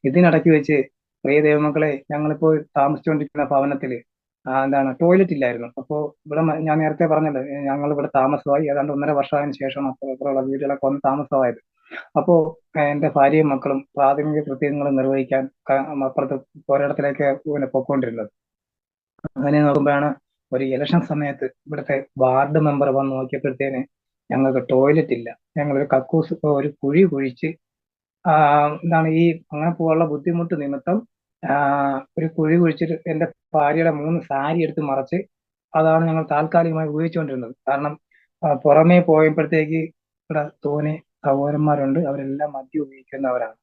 ഇതിനിടയ്ക്ക് വെച്ച് പ്രിയ ദൈവമക്കളെ, ഞങ്ങളിപ്പോൾ താമസിച്ചുകൊണ്ടിരിക്കുന്ന ഭവനത്തില് എന്താണ് ടോയ്ലറ്റ് ഇല്ലായിരുന്നു. അപ്പോൾ ഇവിടെ ഞാൻ നേരത്തെ പറഞ്ഞല്ലോ, ഞങ്ങൾ ഇവിടെ താമസമായി ഏതാണ്ട് 1.5 വർഷമായതിനു ശേഷം അപ്പുറത്തുള്ള വീടുകളൊക്കെ വന്ന് താമസമായത്. അപ്പോ എന്റെ ഭാര്യയും മക്കളും പ്രാഥമിക കൃത്യങ്ങൾ നിർവഹിക്കാൻ അപ്പുറത്ത് പോരാട്ടത്തിലേക്ക് പിന്നെ പൊക്കോണ്ടിരുന്നത്. അങ്ങനെ നോക്കുമ്പോഴാണ് ഒരു ഇലക്ഷൻ സമയത്ത് ഇവിടുത്തെ വാർഡ് മെമ്പർ വന്ന് നോക്കിയപ്പോഴത്തേന് ഞങ്ങൾക്ക് ടോയ്ലറ്റ് ഇല്ല. ഞങ്ങളൊരു കക്കൂസ് ഒരു കുഴി കുഴിച്ച് എന്താണ് ഈ അങ്ങനെ പോകാനുള്ള ബുദ്ധിമുട്ട് നിമിത്തം ഒരു കുഴി കുഴിച്ചിട്ട് എന്റെ ഭാര്യയുടെ 3 സാരി എടുത്ത് മറച്ച് അതാണ് ഞങ്ങൾ താൽക്കാലികമായി ഉപയോഗിച്ചുകൊണ്ടിരുന്നത്. കാരണം പുറമേ പോയപ്പോഴത്തേക്ക് ഇവിടെ തോനെ സഹോദരന്മാരുണ്ട്, അവരെല്ലാം മദ്യം ഉപയോഗിക്കുന്നവരാണ്.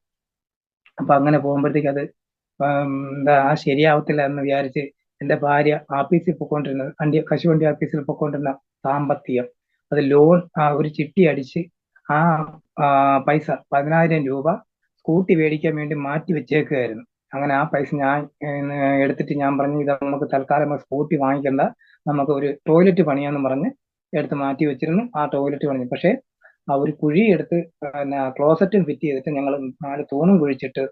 അപ്പൊ അങ്ങനെ പോകുമ്പോഴത്തേക്ക് അത് എന്താ ശരിയാവത്തില്ല എന്ന് വിചാരിച്ച് എന്റെ ഭാര്യ ആഫീസിൽ പൊക്കോണ്ടിരുന്നത് കശുവണ്ടി ആഫീസിൽ പൊക്കോണ്ടിരുന്ന സാമ്പത്തികം അത് ലോൺ ഒരു ചിട്ടി അടിച്ച് ആ പൈസ 10,000 രൂപ സ്കൂട്ടി മേടിക്കാൻ വേണ്ടി മാറ്റി വെച്ചേക്കുകയായിരുന്നു. അങ്ങനെ ആ പൈസ ഞാൻ എടുത്തിട്ട് ഞാൻ പറഞ്ഞു, ഇത് നമുക്ക് തൽക്കാലം സ്കൂട്ടി വാങ്ങിക്കണ്ട, നമുക്ക് ഒരു ടോയ്ലറ്റ് പണിയാന്ന് പറഞ്ഞ് എടുത്ത് മാറ്റി വെച്ചിരുന്നു. ആ ടോയ്ലറ്റ് പണി പക്ഷെ ആ ഒരു കുഴി എടുത്ത് ക്ലോസറ്റും ഫിറ്റ് ചെയ്തിട്ട് ഞങ്ങൾ 4 തൂണും കുഴിച്ചിട്ട്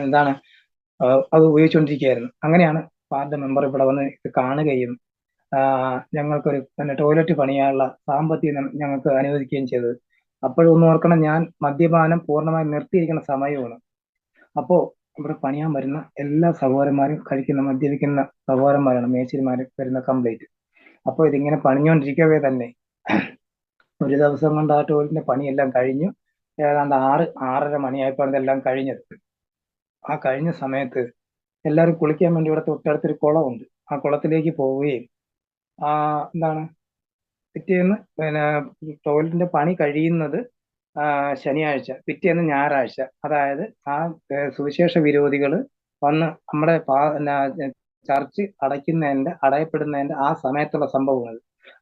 എന്താണ് അത് ഉപയോഗിച്ചുകൊണ്ടിരിക്കുകയായിരുന്നു. അങ്ങനെയാണ് വാർഡ് മെമ്പർ ഇവിടെ വന്ന് ഇത് കാണുകയും ഞങ്ങൾക്കൊരു പിന്നെ ടോയ്ലറ്റ് പണിയാനുള്ള സാമ്പത്തികം ഞങ്ങൾക്ക് അനുവദിക്കുകയും ചെയ്തത്. അപ്പോഴൊന്നും ഓർക്കണം, ഞാൻ മദ്യപാനം പൂർണ്ണമായി നിർത്തിയിരിക്കുന്ന സമയമാണ്. അപ്പോ ഇവിടെ പണിയാൻ വരുന്ന എല്ലാ സഹോദരന്മാരും മദ്യപിക്കുന്ന സഹോദരന്മാരാണ്, മേശിരിമാര് വരുന്ന കംപ്ലീറ്റ്. അപ്പോൾ ഇതിങ്ങനെ പണിഞ്ഞുകൊണ്ടിരിക്കവേ തന്നെ ഒരു ദിവസം കൊണ്ട് ആ ടോയ്ലറ്റിന്റെ പണിയെല്ലാം കഴിഞ്ഞു. ഏതാണ്ട് 6-6:30 മണിയായപ്പോൾ ഇതെല്ലാം കഴിഞ്ഞത്. ആ കഴിഞ്ഞ സമയത്ത് എല്ലാവരും കുളിക്കാൻ വേണ്ടി ഇവിടെ തൊട്ടടുത്തൊരു കുളമുണ്ട്. ആ കുളത്തിലേക്ക് പോവുകയും എന്താണ് പിറ്റേന്ന് പിന്നെ ടോയ്ലറ്റിന്റെ പണി കഴിയുന്നത് ശനിയാഴ്ച, പിറ്റേന്ന് ഞായറാഴ്ച. അതായത് ആ സുവിശേഷ വിരോധികൾ വന്ന് നമ്മുടെ ചർച്ച് അടയപ്പെടുന്നതിന്റെ ആ സമയത്തുള്ള സംഭവങ്ങൾ.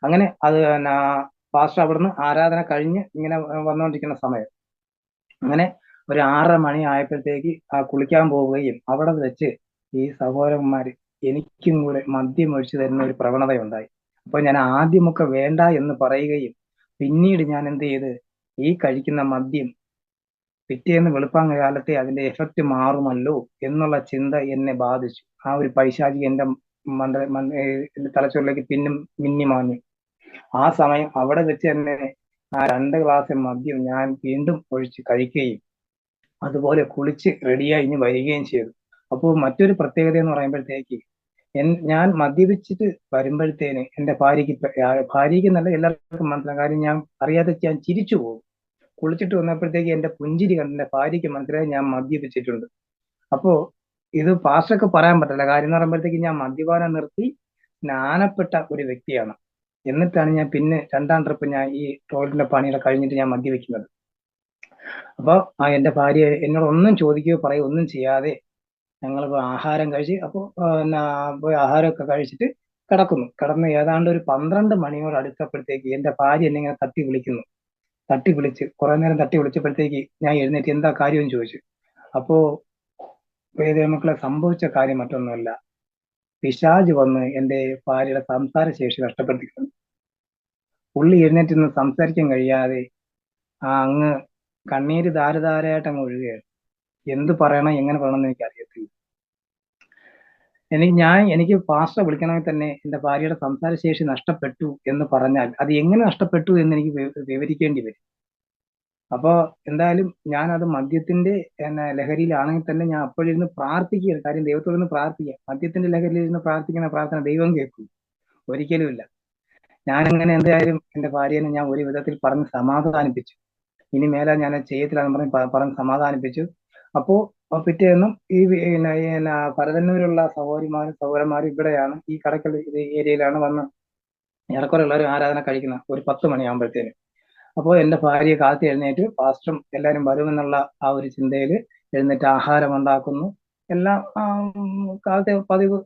അങ്ങനെ അത് പാസ്റ്റർ അവിടുന്ന് ആരാധന കഴിഞ്ഞ് ഇങ്ങനെ വന്നുകൊണ്ടിരിക്കുന്ന സമയം. അങ്ങനെ ഒരു 6:30 മണി ആയപ്പോഴത്തേക്ക് കുളിക്കാൻ പോവുകയും അവിടെ വെച്ച് ഈ സഹോദരന്മാര് എനിക്കും കൂടെ മദ്യം ഒഴിച്ചു തരുന്ന ഒരു പ്രവണതയുണ്ടായി. അപ്പൊ ഞാൻ ആദ്യമൊക്കെ വേണ്ട എന്ന് പറയുകയും പിന്നീട് ഞാൻ എന്ത് ചെയ്ത്, ഈ കഴിക്കുന്ന മദ്യം പിറ്റേന്ന് വെളുപ്പാങ്ങ കാലത്തെ അതിന്റെ എഫക്റ്റ് മാറുമല്ലോ എന്നുള്ള ചിന്ത എന്നെ ബാധിച്ചു. ആ ഒരു പൈശാചിക എന്റെ എന്റെ തലച്ചോറിലേക്ക് പിന്നും മിന്നി മാഞ്ഞു. ആ സമയം അവിടെ വെച്ച് തന്നെ ആ 2 ഗ്ലാസ് മദ്യം ഞാൻ വീണ്ടും ഒഴിച്ച് കഴിക്കുകയും അതുപോലെ കുളിച്ച് റെഡിയായി ഇനി വരികയും ചെയ്തു. അപ്പോൾ മറ്റൊരു പ്രത്യേകത എന്ന് പറയുമ്പോഴത്തേക്ക് ഞാൻ മദ്യപിച്ചിട്ട് വരുമ്പോഴത്തേന് എന്റെ ഭാര്യയ്ക്ക് നല്ല എല്ലാവർക്കും മനസ്സിലാകും. കാര്യം ഞാൻ അറിയാതെ ഞാൻ ചിരിച്ചു പോകും. കുളിച്ചിട്ട് വന്നപ്പോഴത്തേക്ക് എന്റെ പുഞ്ചിരി കണ്ട് എന്റെ ഭാര്യയ്ക്ക് മനസ്സിലായി ഞാൻ മദ്യപിച്ചിട്ടുണ്ട്. അപ്പോ ഇത് പാസ്റ്റർക്ക് പറയാൻ പറ്റില്ല. കാര്യം എന്ന് പറയുമ്പോഴത്തേക്ക് ഞാൻ മദ്യപാനം നിർത്തി സ്നാനപ്പെട്ട ഒരു വ്യക്തിയാണ്. എന്നിട്ടാണ് ഞാൻ പിന്നെ 2ാം ട്രിപ്പ് ഞാൻ ഈ ടോയ്ലറ്റിന്റെ പണിയുടെ കഴിഞ്ഞിട്ട് ഞാൻ മദ്യപിക്കുന്നത്. അപ്പൊ എന്റെ ഭാര്യ എന്നോട് ഒന്നും ചോദിക്കുകയോ പറയുകയോ ഒന്നും ചെയ്യാതെ ഞങ്ങൾ ആഹാരം കഴിച്ച് പോയി ആഹാരമൊക്കെ കഴിച്ചിട്ട് കിടന്ന് ഏതാണ്ട് ഒരു 12 മണിയോട് അടുത്തപ്പോഴത്തേക്ക് എന്റെ ഭാര്യ എന്നെ ഇങ്ങനെ തട്ടി വിളിച്ച് കുറെ നേരം തട്ടി വിളിച്ചപ്പോഴത്തേക്ക് ഞാൻ എഴുന്നേറ്റ് എന്താ കാര്യം എന്ന് ചോദിച്ചു. അപ്പോ മക്കളെ സംഭവിച്ച കാര്യം മറ്റൊന്നുമല്ല, പിശാജ് വന്ന് എന്റെ ഭാര്യയുടെ സംസാര ശേഷി നഷ്ടപ്പെടുത്തിക്കുന്നു. പുള്ളി എഴുന്നേറ്റ് നിന്ന് സംസാരിക്കാൻ കഴിയാതെ അങ്ങ് കണ്ണീര് ധാരധാരയായിട്ട് അങ്ങ് ഒഴുകുകയാണ്. എന്ത് പറയണം എങ്ങനെ പറയണം എന്ന് എനിക്ക് അറിയത്തില്ല. എനിക്ക് പാസ്റ്റർ വിളിക്കണമെങ്കിൽ തന്നെ എന്റെ ഭാര്യയുടെ സംസാരശേഷി നഷ്ടപ്പെട്ടു എന്ന് പറഞ്ഞാൽ അത് എങ്ങനെ നഷ്ടപ്പെട്ടു എന്ന് എനിക്ക് വിവരിക്കേണ്ടി വരും. അപ്പോ എന്തായാലും ഞാൻ അത് മദ്യത്തിന്റെ ലഹരിയിലാണെങ്കിൽ തന്നെ ഞാൻ അപ്പോഴിരുന്ന് പ്രാർത്ഥിക്കുകയാണ്. കാര്യം ദൈവത്തോടൊന്ന് പ്രാർത്ഥിക്കുക. മദ്യത്തിന്റെ ലഹരിയിലിരുന്ന് പ്രാർത്ഥിക്കുന്ന പ്രാർത്ഥന ദൈവം കേൾക്കും? ഒരിക്കലുമില്ല. ഞാനങ്ങനെ എന്തായാലും എന്റെ ഭാര്യനെ ഞാൻ ഒരു വിധത്തിൽ പറഞ്ഞ് സമാധാനിപ്പിച്ചു. ഇനി മേലെ ഞാൻ ചെയ്യത്തില്ലെന്ന് പറഞ്ഞ് സമാധാനിപ്പിച്ചു. അപ്പോ പിറ്റേന്നും ഈ പരതന്നൂരുള്ള സഹോദരന്മാരും ഇവിടെയാണ്, ഈ കടക്കൽ ഏരിയയിലാണ് വന്ന് ഏറെക്കുറെ ഉള്ളവരും ആരാധന കഴിക്കുന്നത് ഒരു 10 മണിയാകുമ്പോഴത്തേന്. അപ്പോൾ എന്റെ ഭാര്യ കാലത്ത് എഴുന്നേറ്റ് പാസ്റ്ററും എല്ലാവരും വരുമെന്നുള്ള ആ ഒരു ചിന്തയിൽ എഴുന്നേറ്റ് ആഹാരം ഉണ്ടാക്കുന്നു. എല്ലാം കാലത്തെ പതിവ്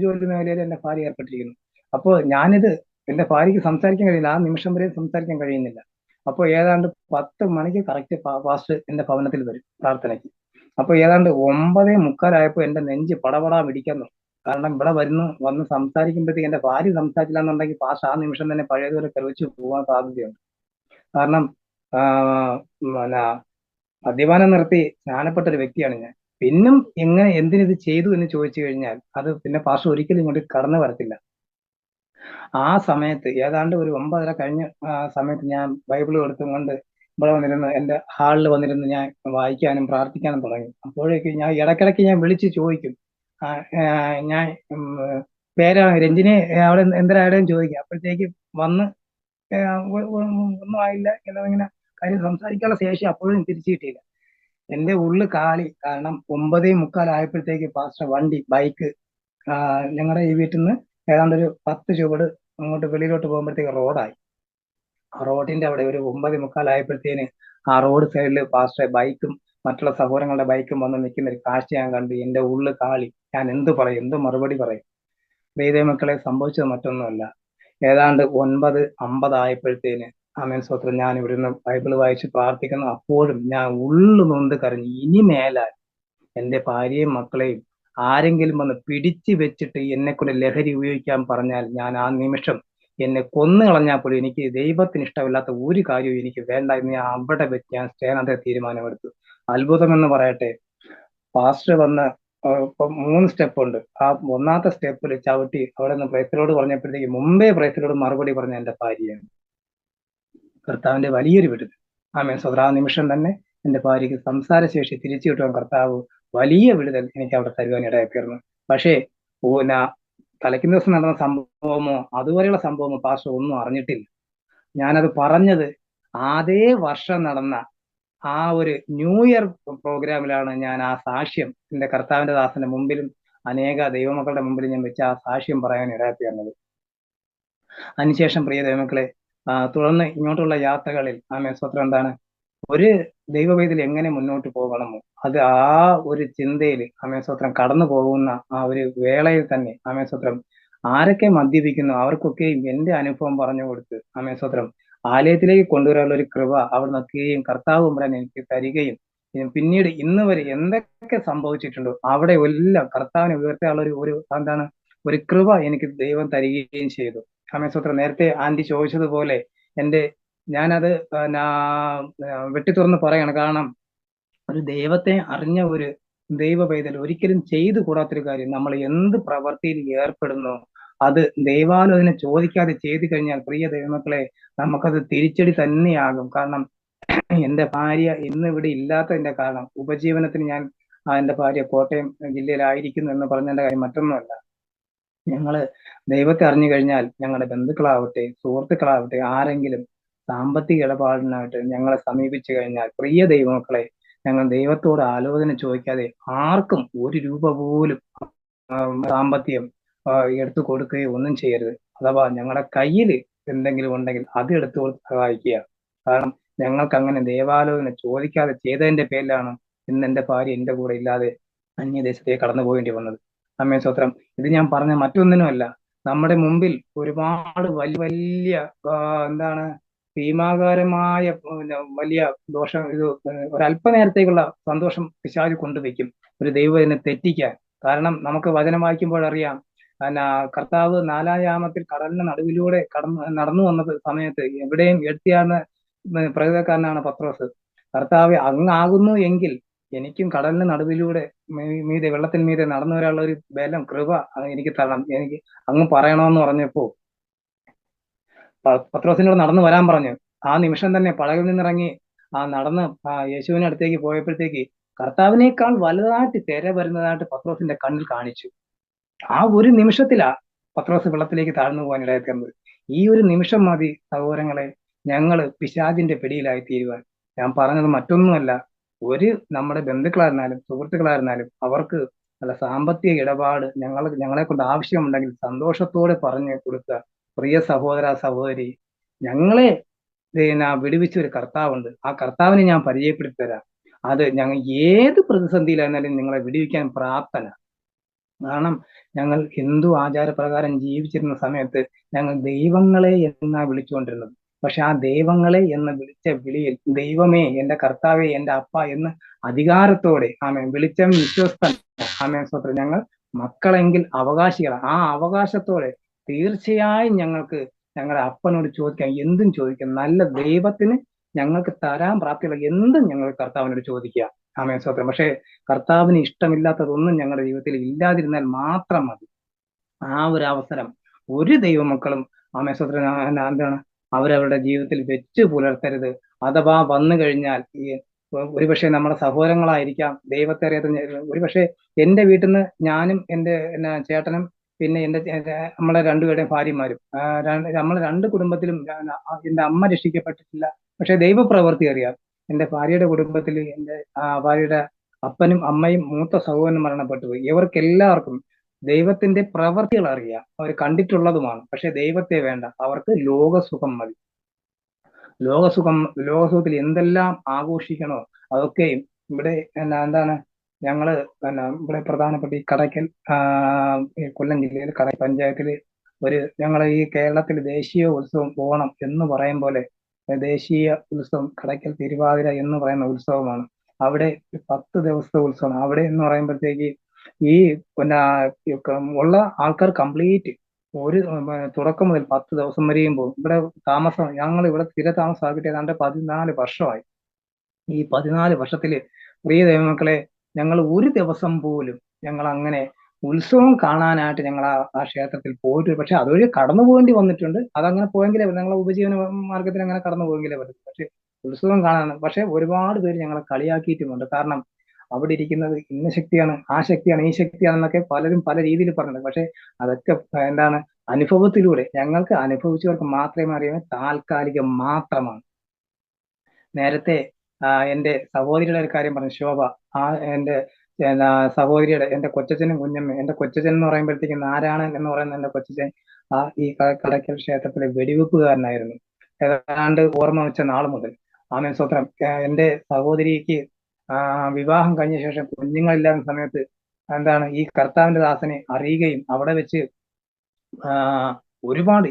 ജോലി മേഖലയിൽ എന്റെ ഭാര്യ ഏർപ്പെട്ടിരിക്കുന്നു. അപ്പോൾ ഞാനിത് എന്റെ ഭാര്യയ്ക്ക് സംസാരിക്കാൻ കഴിയില്ല, ആ നിമിഷം വരെ സംസാരിക്കാൻ കഴിയുന്നില്ല. അപ്പോൾ ഏതാണ്ട് 10 മണിക്ക് കറക്റ്റ് പാസ്റ്റർ എന്റെ ഭവനത്തിൽ വരും പ്രാർത്ഥനയ്ക്ക്. അപ്പൊ ഏതാണ്ട് 9:45 എന്റെ നെഞ്ച് പടപടാ പിടിക്കാൻ തുടങ്ങും. കാരണം ഇവിടെ വന്ന് സംസാരിക്കുമ്പോഴത്തേക്ക് എന്റെ ഭാര്യ സംസാരിച്ചില്ല എന്നുണ്ടെങ്കിൽ പാസ്റ്റർ ആ നിമിഷം തന്നെ പഴയതുപോലെ തെളിച്ചു പോകാൻ സാധ്യതയുണ്ട്. കാരണം മദ്യപാനം നിർത്തി സ്നാനപ്പെട്ട ഒരു വ്യക്തിയാണ് ഞാൻ. പിന്നും എങ്ങനെ എന്തിനിത് ചെയ്തു എന്ന് ചോദിച്ചു കഴിഞ്ഞാൽ അത് പിന്നെ പാസ്റ്റർ ഒരിക്കലും ഇങ്ങോട്ട് കടന്നു വരത്തില്ല. ആ സമയത്ത് ഏതാണ്ട് ഒരു 9:30 കഴിഞ്ഞ സമയത്ത് ഞാൻ ബൈബിൾ എടുത്തും കൊണ്ട് ഇവിടെ വന്നിരുന്ന് എന്റെ ഹാളിൽ വന്നിരുന്ന് ഞാൻ വായിക്കാനും പ്രാർത്ഥിക്കാനും തുടങ്ങി. അപ്പോഴേക്ക് ഞാൻ ഇടയ്ക്കിടയ്ക്ക് ഞാൻ വിളിച്ച് ചോദിക്കും, ആ, ആ, ഞാൻ പേരാണ് രഞ്ജിനെ, അവിടെ എന്തിനാ എവിടെയും ചോദിക്കും. അപ്പോഴത്തേക്ക് വന്ന് ഒന്നും ആയില്ല എന്നിങ്ങനെ കാര്യം സംസാരിക്കാനുള്ള ശേഷി അപ്പോഴും തിരിച്ചു കിട്ടിയില്ല. എന്റെ ഉള്ളു കാളി. കാരണം 9:45 ആയപ്പോഴത്തേക്ക് പാസ്റ്റർ വണ്ടി ബൈക്ക് ഞങ്ങളുടെ ഈ വീട്ടിൽ നിന്ന് ഏതാണ്ട് ഒരു 10 ചുവട് അങ്ങോട്ട് വെളിയിലോട്ട് പോകുമ്പോഴത്തേക്ക് റോഡായി. ആ റോഡിന്റെ അവിടെ ഒരു 9:45 ആയപ്പോഴത്തേന് ആ റോഡ് സൈഡിൽ പാസ്റ്റർ ബൈക്കും മറ്റുള്ള സഹോദരങ്ങളുടെ ബൈക്കും വന്ന് നിൽക്കുന്ന ഒരു കാഴ്ച ഞാൻ കണ്ടു. എന്റെ ഉള്ളു കാളി. ഞാൻ എന്ത് പറയും, എന്ത് മറുപടി പറയും? ദൈവമക്കളെ, സംഭവിച്ചത് മറ്റൊന്നുമല്ല. ഏതാണ്ട് 9:50 ആയപ്പോഴത്തേന് ആമേൻ സ്തോത്രം, ഞാൻ ഇവിടുന്ന് ബൈബിൾ വായിച്ച് പ്രാർത്ഥിക്കുന്നു. അപ്പോഴും ഞാൻ ഉള്ളു നൊന്ത് കരഞ്ഞു. ഇനി മേലാൽ എന്റെ ഭാര്യയും മക്കളെയും ആരെങ്കിലും വന്ന് പിടിച്ചു വെച്ചിട്ട് എന്നെ കൊണ്ട് ലഹരി ഉപയോഗിക്കാൻ പറഞ്ഞാൽ ഞാൻ ആ നിമിഷം എന്നെ കൊന്നു കളഞ്ഞാൽ പോലും എനിക്ക് ദൈവത്തിന് ഇഷ്ടമില്ലാത്ത ഒരു കാര്യവും എനിക്ക് വേണ്ട എന്ന് ഞാൻ അവിടെ വെച്ച് ഞാൻ സ്റ്റേനത്തെ തീരുമാനമെടുത്തു. അത്ഭുതം എന്ന് പറയട്ടെ, പാസ്റ്റർ വന്ന് ഇപ്പം 3 സ്റ്റെപ്പ് ഉണ്ട്. ആ 1ാമത്തെ സ്റ്റെപ്പിൽ ചവിട്ടി അവിടെ നിന്ന് പ്രൈസലോട് പറഞ്ഞപ്പോഴത്തേക്ക് മുമ്പേ പ്രൈസലോട് മറുപടി പറഞ്ഞ എന്റെ ഭാര്യയാണ്. കർത്താവിന്റെ വലിയൊരു വിടുതൽ. ആമേൻ സ്വതന്ത്രം. ആ നിമിഷം തന്നെ എന്റെ ഭാര്യയ്ക്ക് സംസാരശേഷി തിരിച്ചു കിട്ടുവാൻ കർത്താവ് വലിയ വിടുതൽ എനിക്ക് അവിടെ തരുവാൻ ഇടയാക്കിയിരുന്നു. പക്ഷേ തലയ്ക്കുന്ന ദിവസം നടന്ന സംഭവമോ അതുപോലെയുള്ള സംഭവമോ പാസ്റ്റർ ഒന്നും അറിഞ്ഞിട്ടില്ല. ഞാനത് പറഞ്ഞത് അതേ വർഷം നടന്ന ആ ഒരു ന്യൂ ഇയർ പ്രോഗ്രാമിലാണ് ഞാൻ ആ സാക്ഷ്യം എന്റെ കർത്താവിന്റെ ദാസന്റെ മുമ്പിലും അനേക ദൈവമക്കളുടെ മുമ്പിലും ഞാൻ വെച്ച് ആ സാക്ഷ്യം പറയാൻ ഇടയാക്കിയിരുന്നത്. അതിനുശേഷം പ്രിയ ദൈവമക്കളെ, തുടർന്ന് ഇങ്ങോട്ടുള്ള യാത്രകളിൽ ആമേൻ സ്തോത്രം എന്താണ്, ഒരു ദൈവവേദിയിൽ എങ്ങനെ മുന്നോട്ട് പോകണമോ അത് ആ ഒരു ചിന്തയിൽ ആമേൻ സ്തോത്രം കടന്നു പോകുന്ന ആ ഒരു വേളയിൽ തന്നെ ആമേൻ സ്തോത്രം ആരൊക്കെ മദ്യപിക്കുന്നു അവർക്കൊക്കെയും എന്റെ അനുഭവം പറഞ്ഞു കൊടുത്ത് ആമേൻ സ്തോത്രം ആലയത്തിലേക്ക് കൊണ്ടുവരാനുള്ള ഒരു കൃപ അവിടെ നിൽക്കുകയും കർത്താവ് മുമ്പിൽ എനിക്ക് തരികയും പിന്നീട് ഇന്ന് വരെ എന്തൊക്കെ സംഭവിച്ചിട്ടുണ്ടോ അവിടെ എല്ലാം കർത്താവിനെ ഉയർത്താനുള്ള ഒരു എന്താണ് ഒരു കൃപ എനിക്ക് ദൈവം തരികയും ചെയ്തു. ആമേൻ സ്തോത്രം. നേരത്തെ ആന്റി ചോദിച്ചതുപോലെ ഞാനത് വെട്ടി തുറന്ന് പറയാണ്. കാരണം ഒരു ദൈവത്തെ അറിഞ്ഞ ഒരു ദൈവ പൈതൽ ഒരിക്കലും ചെയ്തു കൂടാത്തൊരു കാര്യം, നമ്മൾ എന്ത് പ്രവൃത്തിയിൽ ഏർപ്പെടുന്നോ അത് ദൈവാലോചന ചോദിക്കാതെ ചെയ്തു കഴിഞ്ഞാൽ പ്രിയ ദൈവമക്കളെ നമുക്കത് തിരിച്ചടി തന്നെയാകും. കാരണം എന്റെ ഭാര്യ ഇന്ന് ഇവിടെ ഇല്ലാത്തതിന്റെ കാരണം ഉപജീവനത്തിന് ഞാൻ എന്റെ ഭാര്യ കോട്ടയം ജില്ലയിലായിരിക്കുന്നു എന്ന് പറഞ്ഞതിന്റെ കാര്യം മറ്റൊന്നുമല്ല. ഞങ്ങള് ദൈവത്തെ അറിഞ്ഞു കഴിഞ്ഞാൽ ഞങ്ങളുടെ ബന്ധുക്കളാവട്ടെ സുഹൃത്തുക്കളാവട്ടെ ആരെങ്കിലും സാമ്പത്തിക ഇടപാടിനായിട്ട് ഞങ്ങളെ സമീപിച്ചു കഴിഞ്ഞാൽ പ്രിയ ദൈവമക്കളെ ഞങ്ങൾ ദൈവത്തോട് ആലോചന ചോദിക്കാതെ ആർക്കും ഒരു രൂപ പോലും സാമ്പത്തികം എടുത്തു കൊടുക്കുകയോ ഒന്നും ചെയ്യരുത്. അഥവാ ഞങ്ങളുടെ കയ്യിൽ എന്തെങ്കിലും ഉണ്ടെങ്കിൽ അത് എടുത്തു കൊടുത്ത് സഹായിക്കുക. കാരണം ഞങ്ങൾക്ക് അങ്ങനെ ദൈവാലോചന ചോദിക്കാതെ ചെയ്തതിന്റെ പേരിലാണ് ഇന്ന് എന്റെ ഭാര്യ എന്റെ കൂടെ ഇല്ലാതെ അന്യദേശത്തേക്ക് കടന്നു പോകേണ്ടി വന്നത്. അമ്മേ സ്വത്രം. ഇത് ഞാൻ പറഞ്ഞ മറ്റൊന്നിനുമല്ല, നമ്മുടെ മുമ്പിൽ ഒരുപാട് വലിയ വലിയ എന്താണ് ഭീമാകാരമായ വലിയ ദോഷം, ഇത് ഒരല്പനേരത്തേക്കുള്ള സന്തോഷം പിശാച് കൊണ്ടുവയ്ക്കും ഒരു ദൈവത്തിനെ തെറ്റിക്കാൻ. കാരണം നമുക്ക് വചനം വായിക്കുമ്പോഴറിയാം, കർത്താവ് 4-ാം യാമത്തിൽ കടലിന്റെ നടുവിലൂടെ നടന്നു വന്ന സമയത്ത് എവിടെയും എടുത്തിയാന്ന് പ്രകൃതക്കാരനാണ് പത്രോസ്. കർത്താവ് അങ്ങാകുന്നു എങ്കിൽ എനിക്കും കടലിന് നടുവിലൂടെ മീതെ വെള്ളത്തിന് മീതെ നടന്നു വരാനുള്ള ഒരു ബലം കൃപ എനിക്ക് തരണം, എനിക്ക് അങ്ങ് പറയണമെന്ന് പറഞ്ഞപ്പോ പത്രോസിനോട് നടന്നു വരാൻ പറഞ്ഞു. ആ നിമിഷം തന്നെ പടകിൽ നിന്നിറങ്ങി നടന്ന് യേശുവിന്റെ അടുത്തേക്ക് പോയപ്പോഴത്തേക്ക് കർത്താവിനേക്കാൾ വലുതായിട്ട് തിര വരുന്നതായിട്ട് പത്രോസിന്റെ കണ്ണിൽ കാണിച്ചു. ആ ഒരു നിമിഷത്തിലാ പത്രോസ് വെള്ളത്തിലേക്ക് താഴ്ന്നു പോകാൻ ഇടയാക്കുന്നത്. ഈ ഒരു നിമിഷം മതി സഹോദരങ്ങളെ ഞങ്ങൾ പിശാചിന്റെ പിടിയിലായി തീരുവാൻ. ഞാൻ പറഞ്ഞത് മറ്റൊന്നുമല്ല, ഒരു നമ്മുടെ ബന്ധുക്കളായിരുന്നാലും സുഹൃത്തുക്കളായിരുന്നാലും അവർക്ക് നല്ല സാമ്പത്തിക ഇടപാട് ഞങ്ങളെ കൊണ്ട് ആവശ്യമുണ്ടെങ്കിൽ സന്തോഷത്തോടെ പറഞ്ഞു കൊടുക്കുക. പ്രിയ സഹോദര സഹോദരി, ഞങ്ങളെ വിടുവിച്ച ഒരു കർത്താവുണ്ട്. ആ കർത്താവിനെ ഞാൻ പരിചയപ്പെടുത്തി തരാം. അത് ഞങ്ങൾ ഏത് പ്രതിസന്ധിയിലായിരുന്നാലും നിങ്ങളെ വിടുവിക്കാൻ പ്രാപ്തന. കാരണം ഞങ്ങൾ ഹിന്ദു ആചാരപ്രകാരം ജീവിച്ചിരുന്ന സമയത്ത് ഞങ്ങൾ ദൈവങ്ങളെ എന്നാ വിളിച്ചുകൊണ്ടിരുന്നത്. പക്ഷെ ആ ദൈവങ്ങളെ എന്ന് വിളിച്ച വിളിയിൽ ദൈവമേ, എന്റെ കർത്താവേ, എന്റെ അപ്പ എന്ന് അധികാരത്തോടെ വിളിച്ച വിശ്വസ്തൻ സ്വത്രം ഞങ്ങൾ മക്കളെങ്കിൽ അവകാശികളാണ്. ആ അവകാശത്തോടെ തീർച്ചയായും ഞങ്ങൾക്ക് ഞങ്ങളുടെ അപ്പനോട് ചോദിക്കാം, എന്തും ചോദിക്കാം. നല്ല ദൈവത്തിന് ഞങ്ങൾക്ക് തരാൻ പ്രാപ്തിയുള്ള എന്തും ഞങ്ങൾ കർത്താവിനോട് ചോദിക്കുക. ആമേൻ സ്തോത്രം. പക്ഷേ കർത്താവിന് ഇഷ്ടമില്ലാത്തതൊന്നും ഞങ്ങളുടെ ജീവിതത്തിൽ ഇല്ലാതിരുന്നാൽ മാത്രം മതി. ആ ഒരു അവസരം ഒരു ദൈവമക്കളും ആമേൻ സ്തോത്രം എന്താണ് അവരവരുടെ ജീവിതത്തിൽ വെച്ച് പുലർത്തരുത്. അഥവാ വന്നു കഴിഞ്ഞാൽ ഒരുപക്ഷെ നമ്മുടെ സഹോദരങ്ങളായിരിക്കാം, ദൈവത്തെ അറിയാത്ത ഒരുപക്ഷെ എന്റെ വീട്ടിൽ നിന്ന് ഞാനും എന്റെ ചേട്ടനും പിന്നെ നമ്മളെ രണ്ടുപേരുടെയും ഭാര്യമാരും നമ്മളെ രണ്ട് കുടുംബത്തിലും എന്റെ അമ്മ രക്ഷിക്കപ്പെട്ടിട്ടില്ല. പക്ഷെ ദൈവപ്രവൃത്തി അറിയാം. എന്റെ ഭാര്യയുടെ കുടുംബത്തിൽ എന്റെ ഭാര്യയുടെ അപ്പനും അമ്മയും മൂത്ത സഹോദരനും മരണപ്പെട്ടു പോയി. ഇവർക്കെല്ലാവർക്കും ദൈവത്തിന്റെ പ്രവർത്തികൾ അറിയാം, അവർ കണ്ടിട്ടുള്ളതുമാണ്. പക്ഷെ ദൈവത്തെ വേണ്ട, അവർക്ക് ലോകസുഖം മതി. ലോകസുഖത്തിൽ എന്തെല്ലാം ആഘോഷിക്കണോ അതൊക്കെയും ഇവിടെ എന്താണ് ഞങ്ങള് ഇവിടെ പ്രധാനപ്പെട്ട ഈ കടയ്ക്കൽ ഈ കൊല്ലം ജില്ലയിൽ കടയ്ക്കൽ പഞ്ചായത്തില് ഞങ്ങളെ ഈ കേരളത്തിൽ ദേശീയ ഉത്സവം ഓണം എന്ന് പറയും പോലെ ദേശീയ ഉത്സവം കടയ്ക്കൽ തിരുവാതിര എന്ന് പറയുന്ന ഉത്സവമാണ്. അവിടെ 10 ദിവസത്തെ ഉത്സവമാണ്. അവിടെ എന്ന് പറയുമ്പോഴത്തേക്ക് ഈ പിന്നെ ഉള്ള ആൾക്കാർ കംപ്ലീറ്റ് ഒരു തുടക്കം മുതൽ 10 ദിവസം വരെയും പോകും. ഇവിടെ ഞങ്ങൾ ഇവിടെ സ്ഥിര താമസമാക്കിയിട്ട് ഏതാണ്ട് 14 വർഷമായി. ഈ 14 വർഷത്തില് പ്രിയ ദൈവമക്കളെ ഞങ്ങൾ ഒരു ദിവസം പോലും ഞങ്ങൾ അങ്ങനെ ഉത്സവം കാണാനായിട്ട് ഞങ്ങൾ ആ ക്ഷേത്രത്തിൽ പോയിട്ട്, പക്ഷെ അതുവഴി കടന്നു പോകേണ്ടി വന്നിട്ടുണ്ട്. അതങ്ങനെ പോയെങ്കിലേ ഞങ്ങളെ ഉപജീവന മാർഗത്തിൽ അങ്ങനെ കടന്നു പോയെങ്കിലേ പറ്റും. പക്ഷെ ഉത്സവം കാണാൻ പക്ഷെ ഒരുപാട് പേര് ഞങ്ങളെ കളിയാക്കിയിട്ടുമുണ്ട്. കാരണം അവിടെ ഇരിക്കുന്നത് ഇന്ന ശക്തിയാണ്, ആ ശക്തിയാണ്, ഈ ശക്തിയാണെന്നൊക്കെ പലരും പല രീതിയിൽ പറഞ്ഞിട്ടുണ്ട്. പക്ഷെ അതൊക്കെ എന്താണ് അനുഭവത്തിലൂടെ ഞങ്ങൾക്ക് അനുഭവിച്ചവർക്ക് മാത്രമേ അറിയാൻ താൽക്കാലികം മാത്രമാണ്. നേരത്തെ എന്റെ സഹോദരിയുടെ ഒരു കാര്യം പറഞ്ഞു, ശോഭ. എന്റെ സഹോദരിയുടെ എന്റെ കൊച്ചച്ഛനും കുഞ്ഞമ്മ, എന്റെ കൊച്ചച്ഛൻ എന്ന് പറയുമ്പോഴത്തേക്ക് നാരായണൻ എന്ന് പറയുന്ന എന്റെ കൊച്ചച്ഛൻ ഈ കടയ്ക്കൽ ക്ഷേത്രത്തിലെ വെടിവെപ്പുകാരനായിരുന്നു. ഏതാണ്ട് ഓർമ്മ വെച്ച നാൾ മുതൽ. ആമേൻ സ്തോത്രം. എന്റെ സഹോദരിക്ക് വിവാഹം കഴിഞ്ഞ ശേഷം കുഞ്ഞുങ്ങളില്ലാത്ത സമയത്ത് എന്താണ് ഈ കർത്താവിന്റെ ദാസനെ അറിയുകയും അവിടെ വെച്ച് ഒരുപാട്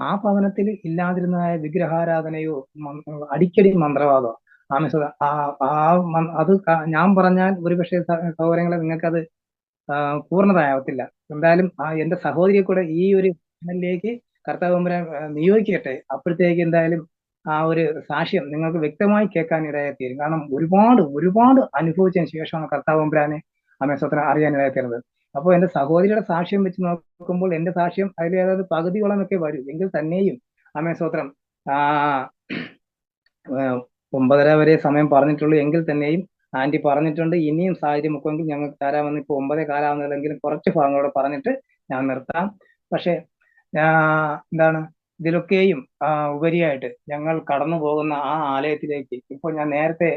ആ ഭവനത്തിൽ ഇല്ലാതിരുന്നതായ വിഗ്രഹാരാധനയോ അടിക്കടി മന്ത്രവാദമോ അത് ഞാൻ പറഞ്ഞാൽ ഒരുപക്ഷെ സഹോദരങ്ങളെ നിങ്ങൾക്കത് പൂർണ്ണതയാവത്തില്ല. എന്തായാലും എന്റെ സഹോദരിയെ കൂടെ ഈ ഒരു ചാനലിലേക്ക് കർത്താവ് തമ്പുരാൻ നിയോഗിക്കട്ടെ. അപ്പോഴത്തേക്ക് എന്തായാലും ആ ഒരു സാക്ഷ്യം നിങ്ങൾക്ക് വ്യക്തമായി കേൾക്കാൻ ഇടയായിത്തീരും. കാരണം ഒരുപാട് ഒരുപാട് അനുഭവിച്ചതിന് ശേഷമാണ് കർത്താവ് തമ്പുരാനെ സ്വത്രം അറിയാൻ ഇടയായിത്തീരുന്നത്. അപ്പോൾ എന്റെ സഹോദരിയുടെ സാക്ഷ്യം വെച്ച് നോക്കുമ്പോൾ എന്റെ സാക്ഷ്യം അതിൽ ഏതായത് പകുതിയോളമൊക്കെ വരും. എങ്കിൽ തന്നെയും സ്വത്രം 9:30 വരെ സമയം പറഞ്ഞിട്ടുള്ളൂ. എങ്കിൽ തന്നെയും ആന്റി പറഞ്ഞിട്ടുണ്ട് ഇനിയും സാഹചര്യം ഒക്കെങ്കിൽ ഞങ്ങൾക്ക് തരാമെന്ന്. ഇപ്പൊ 9:15 ആവുന്നില്ലെങ്കിലും കുറച്ച് ഭാഗങ്ങളോടെ പറഞ്ഞിട്ട് ഞാൻ നിർത്താം. പക്ഷെ എന്താണ് ഇതിലൊക്കെയും ഉപരിയായിട്ട് ഞങ്ങൾ കടന്നു പോകുന്ന ആ ആലയത്തിലേക്ക് ഇപ്പോൾ ഞാൻ നേരത്തെ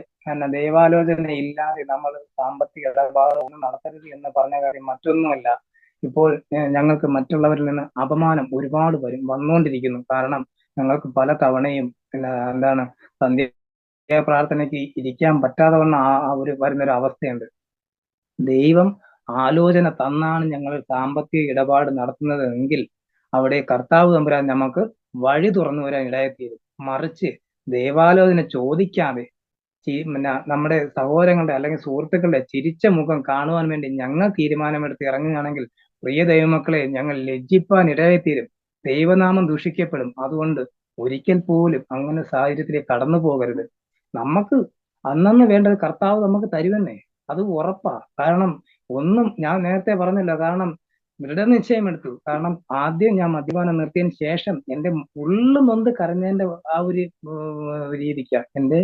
ദൈവാലോചന ഇല്ലാതെ നമ്മൾ സാമ്പത്തിക ഇടപാട് ഒന്നും നടത്തരുത് എന്ന് പറഞ്ഞ കാര്യം മറ്റൊന്നുമല്ല. ഇപ്പോൾ ഞങ്ങൾക്ക് മറ്റുള്ളവരിൽ നിന്ന് അപമാനം ഒരുപാട് വന്നുകൊണ്ടിരിക്കുന്നു. കാരണം ഞങ്ങൾക്ക് പല തവണയും എന്താണ് സന്ധ്യ പ്രാർത്ഥനയ്ക്ക് ഇരിക്കാൻ പറ്റാതെ വന്ന വരുന്നൊരു അവസ്ഥയുണ്ട്. ദൈവം ആലോചന തന്നാണ് ഞങ്ങൾ സാമ്പത്തിക ഇടപാട് നടത്തുന്നത് എങ്കിൽ അവിടെ കർത്താവ് തമ്പുരാൻ നമുക്ക് വഴി തുറന്നു വരാൻ ഇടയായിത്തീരും. മറിച്ച് ദൈവാലോചന ചോദിക്കാതെ നമ്മുടെ സഹോദരങ്ങളുടെ അല്ലെങ്കിൽ സുഹൃത്തുക്കളുടെ ചിരിച്ച മുഖം കാണുവാൻ വേണ്ടി ഞങ്ങൾ തീരുമാനമെടുത്ത് ഇറങ്ങുകയാണെങ്കിൽ പ്രിയ ദൈവമക്കളെ ഞങ്ങൾ ലജ്ജിപ്പാൻ ഇടയായിത്തീരും. ദൈവനാമം ദൂഷിക്കപ്പെടും. അതുകൊണ്ട് ഒരിക്കൽ പോലും അങ്ങനെ സാഹചര്യത്തിലേക്ക് കടന്നു പോകരുത്. നമുക്ക് അന്നന്ന് വേണ്ടത് കർത്താവ് നമുക്ക് തരുമെന്നേ, അത് ഉറപ്പാ. കാരണം ഒന്നും ഞാൻ നേരത്തെ പറഞ്ഞില്ല. കാരണം ദൃഢനിശ്ചയം എടുത്തു. കാരണം ആദ്യം ഞാൻ മദ്യപാനം നിർത്തിയതിന് ശേഷം എന്റെ ഉള്ളു നൊന്ത് കരഞ്ഞതിന്റെ ആ ഒരു രീതിക്കാ എന്റെ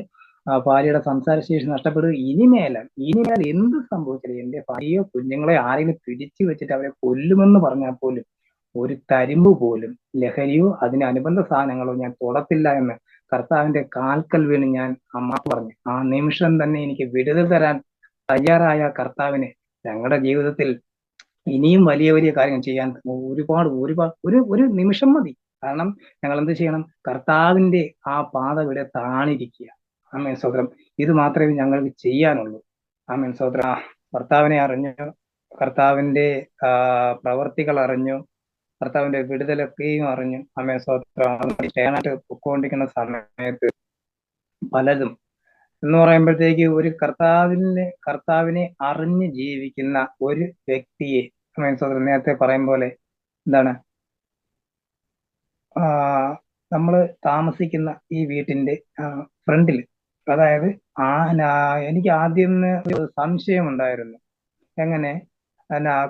ഭാര്യയുടെ സംസാരശേഷി നഷ്ടപ്പെടുക. ഇനിമേൽ എന്ത് സംഭവിച്ചാലും എന്റെ ഭാര്യയോ കുഞ്ഞുങ്ങളെ ആരെങ്കിലും പിടിച്ചു വെച്ചിട്ട് അവരെ കൊല്ലുമെന്ന് പറഞ്ഞാൽ പോലും ഒരു തരിമ്പ് പോലും ലഹരിയോ അതിനനുബന്ധ സാധനങ്ങളോ ഞാൻ തൊടത്തില്ല എന്ന് കർത്താവിന്റെ കാൽക്കൽ വീണ് ഞാൻ അമ്മ പറഞ്ഞു. ആ നിമിഷം തന്നെ എനിക്ക് വിടുതൽ തരാൻ തയ്യാറായ കർത്താവിന് ഞങ്ങളുടെ ജീവിതത്തിൽ ഇനിയും വലിയ വലിയ കാര്യങ്ങൾ ചെയ്യാൻ ഒരുപാട് ഒരു നിമിഷം മതി. കാരണം ഞങ്ങൾ എന്ത് ചെയ്യണം? കർത്താവിന്റെ ആ പാത ഇവിടെ താണിരിക്കുക. ആമേൻ സ്തോത്രം. ഇത് മാത്രമേ ഞങ്ങൾക്ക് ചെയ്യാനുള്ളൂ. ആമേൻ സ്തോത്രം. കർത്താവിനെ അറിഞ്ഞു, കർത്താവിന്റെ പ്രവർത്തികൾ അറിഞ്ഞു, കർത്താവിന്റെ വിടുതലൊക്കെയും അറിഞ്ഞു. ആമേൻ സ്തോത്രം. ചെയ്യാനായിട്ട് പൊക്കോണ്ടിരിക്കുന്ന സമയത്ത് പലതും എന്ന് പറയുമ്പോഴത്തേക്ക് ഒരു കർത്താവിനെ അറിഞ്ഞ് ജീവിക്കുന്ന ഒരു വ്യക്തിയെ നേരത്തെ പറയും പോലെ എന്താണ് നമ്മൾ താമസിക്കുന്ന ഈ വീട്ടിന്റെ ഫ്രണ്ടിൽ അതായത് എനിക്ക് ആദ്യം ഒരു സംശയം ഉണ്ടായിരുന്നു. എങ്ങനെ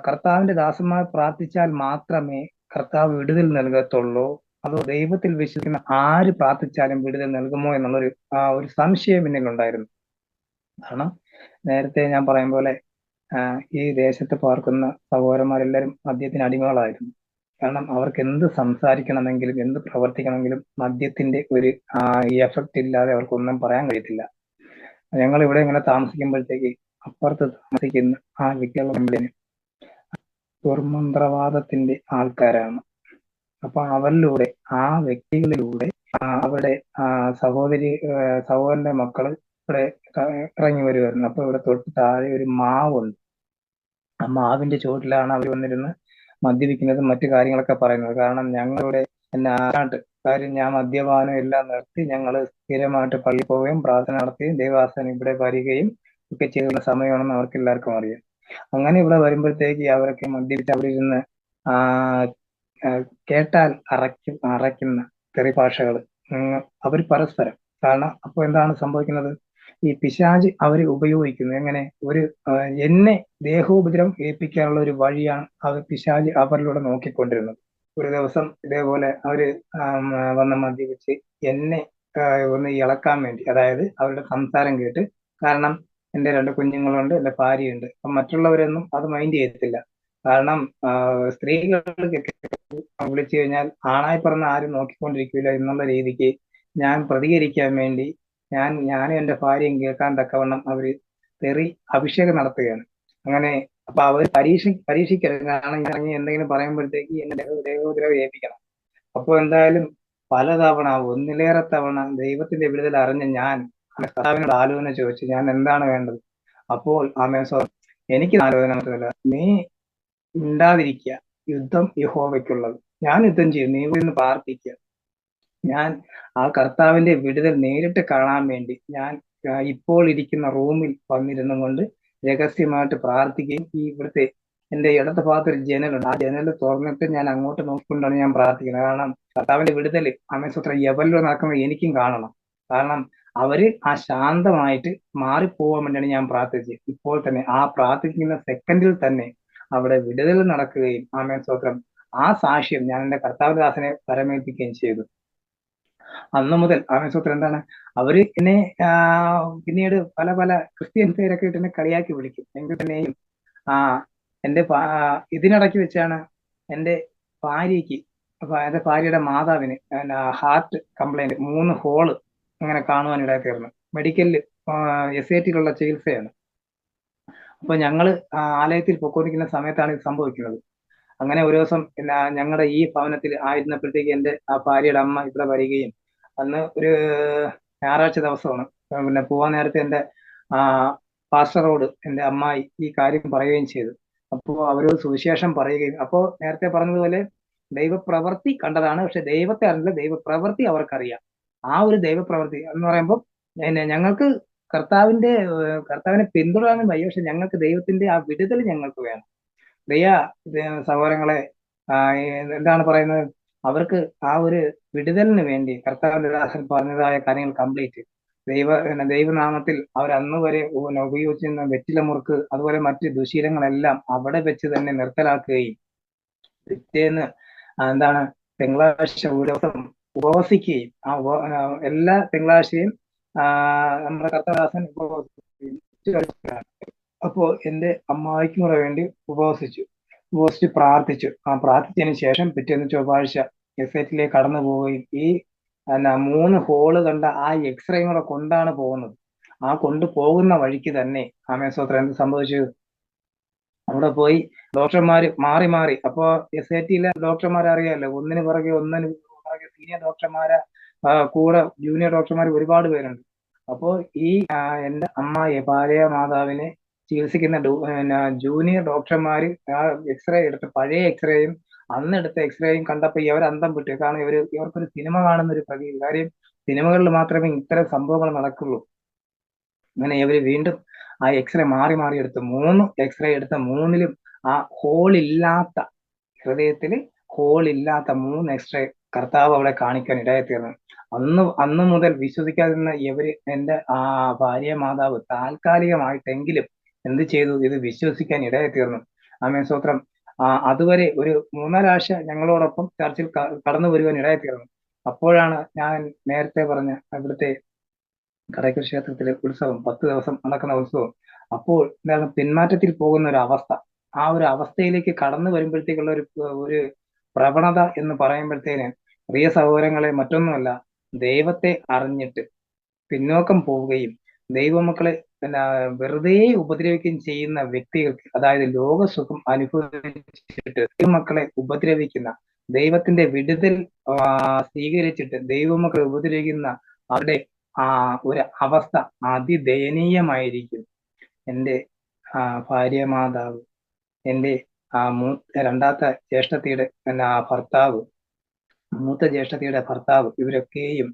കർത്താവിന്റെ ദാസന്മാർ പ്രാർത്ഥിച്ചാൽ മാത്രമേ കർത്താവ് വിടുതൽ നൽകത്തുള്ളൂ, അതോ ദൈവത്തിൽ വിശ്വസിക്കുന്ന ആര് പ്രാർത്ഥിച്ചാലും വിടുതൽ നൽകുമോ എന്നുള്ളൊരു ഒരു സംശയം എന്നിലുണ്ടായിരുന്നു. കാരണം നേരത്തെ ഞാൻ പറയും പോലെ ഈ ദേശത്ത് പാർക്കുന്ന സഹോദരന്മാരെല്ലാവരും മദ്യത്തിന് അടിമകളായിരുന്നു. കാരണം അവർക്ക് എന്ത് സംസാരിക്കണമെങ്കിലും എന്ത് പ്രവർത്തിക്കണമെങ്കിലും മദ്യത്തിന്റെ ഒരു എഫക്റ്റ് ഇല്ലാതെ അവർക്കൊന്നും പറയാൻ കഴിയത്തില്ല. ഞങ്ങൾ ഇവിടെ ഇങ്ങനെ താമസിക്കുമ്പോഴത്തേക്ക് അപ്പുറത്ത് താമസിക്കുന്ന ആ വ്യക്തികളുടെ ദുർമന്ത്രവാദത്തിന്റെ ആൾക്കാരാണ്. അപ്പൊ അവരിലൂടെ ആ വ്യക്തികളിലൂടെ അവിടെ സഹോദരന്റെ മക്കള് ഇവിടെ ഇറങ്ങി വരുമായിരുന്നു. അപ്പൊ ഇവിടെ തൊട്ട് താഴെ ഒരു മാവുണ്ട്. ആ മാവിന്റെ ചുവട്ടിലാണ് അവർ വന്നിരുന്ന് മദ്യപിക്കുന്നതും മറ്റു കാര്യങ്ങളൊക്കെ പറയുന്നത്. കാരണം ഞങ്ങളുടെ കാര്യം ഞാൻ മദ്യപാനം എല്ലാം നിർത്തി ഞങ്ങൾ സ്ഥിരമായിട്ട് പള്ളി പോവുകയും പ്രാർത്ഥന നടത്തുകയും ദൈവാസനം ഇവിടെ വരികയും ഒക്കെ ചെയ്യുന്ന സമയമാണെന്ന് അവർക്ക് എല്ലാവർക്കും അറിയാം. അങ്ങനെ ഇവിടെ വരുമ്പോഴത്തേക്ക് അവരൊക്കെ മദ്യപിച്ച് അവിടെ ഇരുന്ന് കേട്ടാൽ അറയ്ക്കുന്ന തെറി ഭാഷകൾ അവർ പരസ്പരം. കാരണം അപ്പൊ എന്താണ് സംഭവിക്കുന്നത്? ഈ പിശാച് അവരെ ഉപയോഗിക്കുന്നു. എങ്ങനെ? എന്നെ ദേഹോപദ്രവം ഏൽപ്പിക്കാനുള്ള ഒരു വഴിയാണ് അവർ പിശാച് അവരിലൂടെ നോക്കിക്കൊണ്ടിരുന്നത്. ഒരു ദിവസം ഇതേപോലെ അവര് വന്ന് മദ്യപിച്ച് എന്നെ ഒന്ന് ഇളക്കാൻ വേണ്ടി, അതായത് അവരുടെ സംസാരം കേട്ട്, കാരണം എന്റെ 2 കുഞ്ഞുങ്ങളുണ്ട്, എന്റെ ഭാര്യയുണ്ട്, അപ്പൊ മറ്റുള്ളവരൊന്നും അത് മൈൻഡ് ചെയ്യത്തില്ല. കാരണം സ്ത്രീകൾക്ക് വിളിച്ചു കഴിഞ്ഞാൽ ആണായി പറഞ്ഞ ആരും നോക്കിക്കൊണ്ടിരിക്കില്ല എന്നുള്ള രീതിക്ക് ഞാൻ പ്രതികരിക്കാൻ വേണ്ടി ഞാനും എന്റെ ഭാര്യയും കേൾക്കാൻ തക്കവണ്ണം അവര് തെറി അഭിഷേകം നടത്തുകയാണ്. അങ്ങനെ അപ്പൊ അവര് പരീക്ഷിക്കരുത്. കാരണം ഇറങ്ങി എന്തെങ്കിലും പറയുമ്പോഴത്തേക്ക് എന്നെ ദേഹോദ്രവം ഏൽപ്പിക്കണം. അപ്പൊ എന്തായാലും പലതവണ, ഒന്നിലേറെ തവണ ദൈവത്തിന്റെ വിടുതൽ അറിഞ്ഞ ഞാൻ കർത്താവിനോട് ആലോചന ചോദിച്ചു, ഞാൻ എന്താണ് വേണ്ടത്? അപ്പോൾ എനിക്ക് ആലോചന മാത്രമല്ല, നീ മിണ്ടാതിരിക്കുക, യുദ്ധം യഹോവയ്ക്കുള്ളത്, ഞാൻ യുദ്ധം ചെയ്യും, നീ ഇന്ന് പ്രാർത്ഥിക്കുക. ഞാൻ ആ കർത്താവിന്റെ വിടുതൽ നേരിട്ട് കാണാൻ വേണ്ടി ഞാൻ ഇപ്പോൾ ഇരിക്കുന്ന റൂമിൽ വന്നിരുന്നു കൊണ്ട് രഹസ്യമായിട്ട് പ്രാർത്ഥിക്കുകയും ഈ ഇവിടുത്തെ എന്റെ ഇടത് ഭാഗത്ത് ഒരു ജനലുണ്ട്, ആ ജനൽ തുറന്നിട്ട് ഞാൻ അങ്ങോട്ട് നോക്കിക്കൊണ്ടാണ് ഞാൻ പ്രാർത്ഥിക്കുന്നത്. കാരണം കർത്താവിന്റെ വിടുതൽ അമേസൂത്രം യവനിലൂടെ നടക്കുന്നത് എനിക്കും കാണണം. കാരണം അവര് ശാന്തമായിട്ട് മാറിപ്പോകാൻ വേണ്ടിയാണ് ഞാൻ പ്രാർത്ഥിച്ചത്. ഇപ്പോൾ തന്നെ ആ പ്രാർത്ഥിക്കുന്ന സെക്കൻഡിൽ തന്നെ അവിടെ വിടുതൽ നടക്കുകയും ആമേൻ ആ സാക്ഷ്യം ഞാൻ എന്റെ കർത്താവിന്റെ ദാസനെ പരമേൽപ്പിക്കുകയും ചെയ്തു. അന്ന് മുതൽ ആമേൻ എന്താണ്, അവര് എന്നെ പിന്നീട് പല പല ക്രിസ്ത്യൻ പേരൊക്കെ ഇട്ട് എന്നെ കളിയാക്കി വിളിക്കും. എങ്കിൽ തന്നെയും എന്റെ ഇതിനിടയ്ക്ക് വെച്ചാണ് എന്റെ ഭാര്യയ്ക്ക്, എന്റെ ഭാര്യയുടെ മാതാവിന് ഹാർട്ട് കംപ്ലൈന്റ് 3 ഹോള് അങ്ങനെ കാണുവാനിടയായി തീർന്നു. മെഡിക്കലിൽ SAT-യിലുള്ള ചികിത്സയാണ്. അപ്പൊ ഞങ്ങള് ആലയത്തിൽ പൊക്കോണ്ടിരിക്കുന്ന സമയത്താണ് ഇത് സംഭവിക്കുന്നത്. അങ്ങനെ ഒരു ദിവസം ഞങ്ങളുടെ ഈ ഭവനത്തിൽ ആയിരുന്നപ്പോഴത്തേക്ക് എന്റെ ഭാര്യയുടെ അമ്മ ഇവിടെ വരികയും, അന്ന് ഒരു ഞായറാഴ്ച ദിവസമാണ്, പിന്നെ പോവാൻ നേരത്തെ എന്റെ പാസ്റ്ററോട് എന്റെ അമ്മായി ഈ കാര്യം പറയുകയും ചെയ്തു. അപ്പോ അവരോട് സുവിശേഷം പറയുകയും, അപ്പോ നേരത്തെ പറഞ്ഞതുപോലെ ദൈവപ്രവൃത്തി കണ്ടതാണ്, പക്ഷെ ദൈവത്തെ അറിയില്ല, ദൈവപ്രവൃത്തി അവർക്കറിയാം. ആ ഒരു ദൈവപ്രവൃത്തി എന്ന് പറയുമ്പോൾ ഞങ്ങൾക്ക് കർത്താവിനെ പിന്തുടരാനും വയ്യ, പക്ഷെ ഞങ്ങൾക്ക് ദൈവത്തിന്റെ ആ വിടുതൽ ഞങ്ങൾക്ക് വേണം. പ്രിയ സഹോദരങ്ങളെ, എന്താണ് പറയുന്നത്, അവർക്ക് ആ ഒരു വിടുതലിന് വേണ്ടി കർത്താവിന്റെ ദാസൻ പറഞ്ഞതായ കാര്യങ്ങൾ കംപ്ലീറ്റ് ദൈവനാമത്തിൽ അവർ അന്ന് വരെ ഉപയോഗിച്ചിരുന്ന വെറ്റില മുറുക്ക് അതുപോലെ മറ്റ് ദുശീലങ്ങളെല്ലാം അവിടെ വെച്ച് തന്നെ നിർത്തലാക്കുകയും പിറ്റേന്ന് എന്താണ് തിങ്കളാഴ്ച ഒരു ദിവസം ഉപവസിക്കുകയും എല്ലാ തിങ്കളാഴ്ചയും നമ്മുടെ കർത്താദാസൻ ഉപവസിക്കുകയും. അപ്പോ എന്റെ അമ്മായിക്കും കൂടെ വേണ്ടി ഉപവസിച്ച് പ്രാർത്ഥിച്ചു. പ്രാർത്ഥിച്ചതിന് ശേഷം പിറ്റേന്ന് ചൊവ്വാഴ്ച SAT-ലേക്ക് കടന്നു പോവുകയും ഈ 3 ഹോള് കണ്ട ആ എക്സ്റേയും കൂടെ കൊണ്ടാണ് പോകുന്നത്. ആ കൊണ്ടുപോകുന്ന വഴിക്ക് തന്നെ ആമേൻ എന്ത് സംഭവിച്ചു? അവിടെ പോയി ഡോക്ടർമാര് മാറി മാറി, അപ്പോ SAT-യിലെ ഡോക്ടർമാരെ അറിയാമല്ലോ, ഒന്നിനു പുറകെ സീനിയർ ഡോക്ടർമാരെ കൂടെ ജൂനിയർ ഡോക്ടർമാർ ഒരുപാട് പേരുണ്ട്. അപ്പോ ഈ എന്റെ അമ്മായി ഭാര്യ മാതാവിനെ ചികിത്സിക്കുന്ന ജൂനിയർ ഡോക്ടർമാര് ആ എക്സ്റേ എടുത്ത്, പഴയ എക്സ്റേയും അന്നെടുത്ത എക്സ്റേയും കണ്ടപ്പോ ഇവർ അന്തം വിട്ടു. കാരണം ഇവർക്കൊരു സിനിമ കാണുന്ന ഒരു പ്രതീതി, കാര്യം സിനിമകളിൽ മാത്രമേ ഇത്തരം സംഭവങ്ങൾ നടക്കുള്ളൂ. അങ്ങനെ ഇവര് വീണ്ടും ആ എക്സ്റേ മാറി മാറി എടുത്ത് 3 എക്സ്റേ എടുത്ത 3-ലും ആ ഹൃദയത്തില് ഹോളില്ലാത്ത 3 എക്സ്റേ കർത്താവ് അവിടെ കാണിക്കാൻ ഇടയായി തീർന്നു. അന്ന് മുതൽ വിശ്വസിക്കാതിരുന്ന ഇവര് എന്റെ ഭാര്യ മാതാവ് താൽക്കാലികമായിട്ടെങ്കിലും എന്ത് ചെയ്തു, ഇത് വിശ്വസിക്കാൻ ഇടയായി തീർന്നു. ആമേൻ സ്തോത്രം. അതുവരെ ഒരു 3-4 ആഴ്ച ഞങ്ങളോടൊപ്പം ചർച്ചിൽ കടന്നു വരുവാൻ ഇടയായി തീർന്നു. അപ്പോഴാണ് ഞാൻ നേരത്തെ പറഞ്ഞ ഇവിടുത്തെ കടയ്ക്കൽ ക്ഷേത്രത്തിലെ ഉത്സവം, 10 ദിവസം നടക്കുന്ന ഉത്സവം. അപ്പോൾ എന്താണ്, പിന്മാറ്റത്തിൽ പോകുന്ന ഒരു അവസ്ഥ, ആ ഒരു അവസ്ഥയിലേക്ക് കടന്നു വരുമ്പോഴത്തേക്കുള്ള ഒരു പ്രവണത എന്ന് പറയുമ്പോഴത്തേന്, പ്രിയ സഹോദരങ്ങളെ, മറ്റൊന്നുമല്ല, ദൈവത്തെ അറിഞ്ഞിട്ട് പിന്നോക്കം പോവുകയും ദൈവമക്കളെ പിന്നെ വെറുതെ ഉപദ്രവിക്കുകയും ചെയ്യുന്ന വ്യക്തികൾക്ക്, അതായത് ലോകസുഖം അനുഭവിച്ചിട്ട് ദൈവമക്കളെ ഉപദ്രവിക്കുന്ന, ദൈവത്തിന്റെ വിടുതൽ സ്വീകരിച്ചിട്ട് ദൈവമക്കളെ ഉപദ്രവിക്കുന്ന അവരുടെ ഒരു അവസ്ഥ അതിദയനീയമായിരിക്കും. എൻ്റെ ഭാര്യ മാതാവ്, എൻ്റെ രണ്ടാമത്തെ ജ്യേഷ്ഠത്തിയുടെ ഭർത്താവ്, മൂത്ത ജ്യേഷ്ഠത്തിയുടെ ഭർത്താവ്, ഇവരൊക്കെയും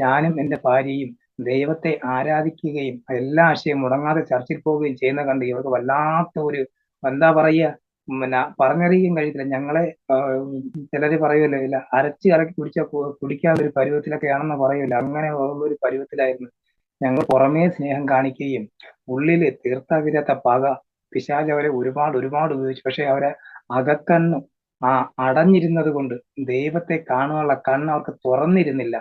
ഞാനും എൻ്റെ ഭാര്യയും ദൈവത്തെ ആരാധിക്കുകയും എല്ലാ ആശയം മുടങ്ങാതെ ചർച്ചിൽ പോവുകയും ചെയ്യുന്ന കണ്ട് ഇവർക്ക് വല്ലാത്ത ഒരു, എന്താ പറയുക, പറഞ്ഞറിയിക്കാൻ കഴിയത്തില്ല. ഞങ്ങളെ ചിലര് പറയുമല്ലോ, ഇല്ല അരച്ച് ഇറക്കി കുടിക്കാൻ ഒരു പരുവത്തിലൊക്കെയാണെന്ന് പറയുമല്ലോ, അങ്ങനെ ഉള്ളൊരു പരുവത്തിലായിരുന്നു. ഞങ്ങൾ പുറമേ സ്നേഹം കാണിക്കുകയും ഉള്ളില് തീർത്താവില്ലാത്ത പക പിശാച് അവരെ ഒരുപാട് ഉപയോഗിച്ചു. പക്ഷെ അവരെ അകക്കണ്ണ് അടഞ്ഞിരുന്നത് കൊണ്ട് ദൈവത്തെ കാണുവാനുള്ള കണ്ണ് അവർക്ക് തുറന്നിരുന്നില്ല.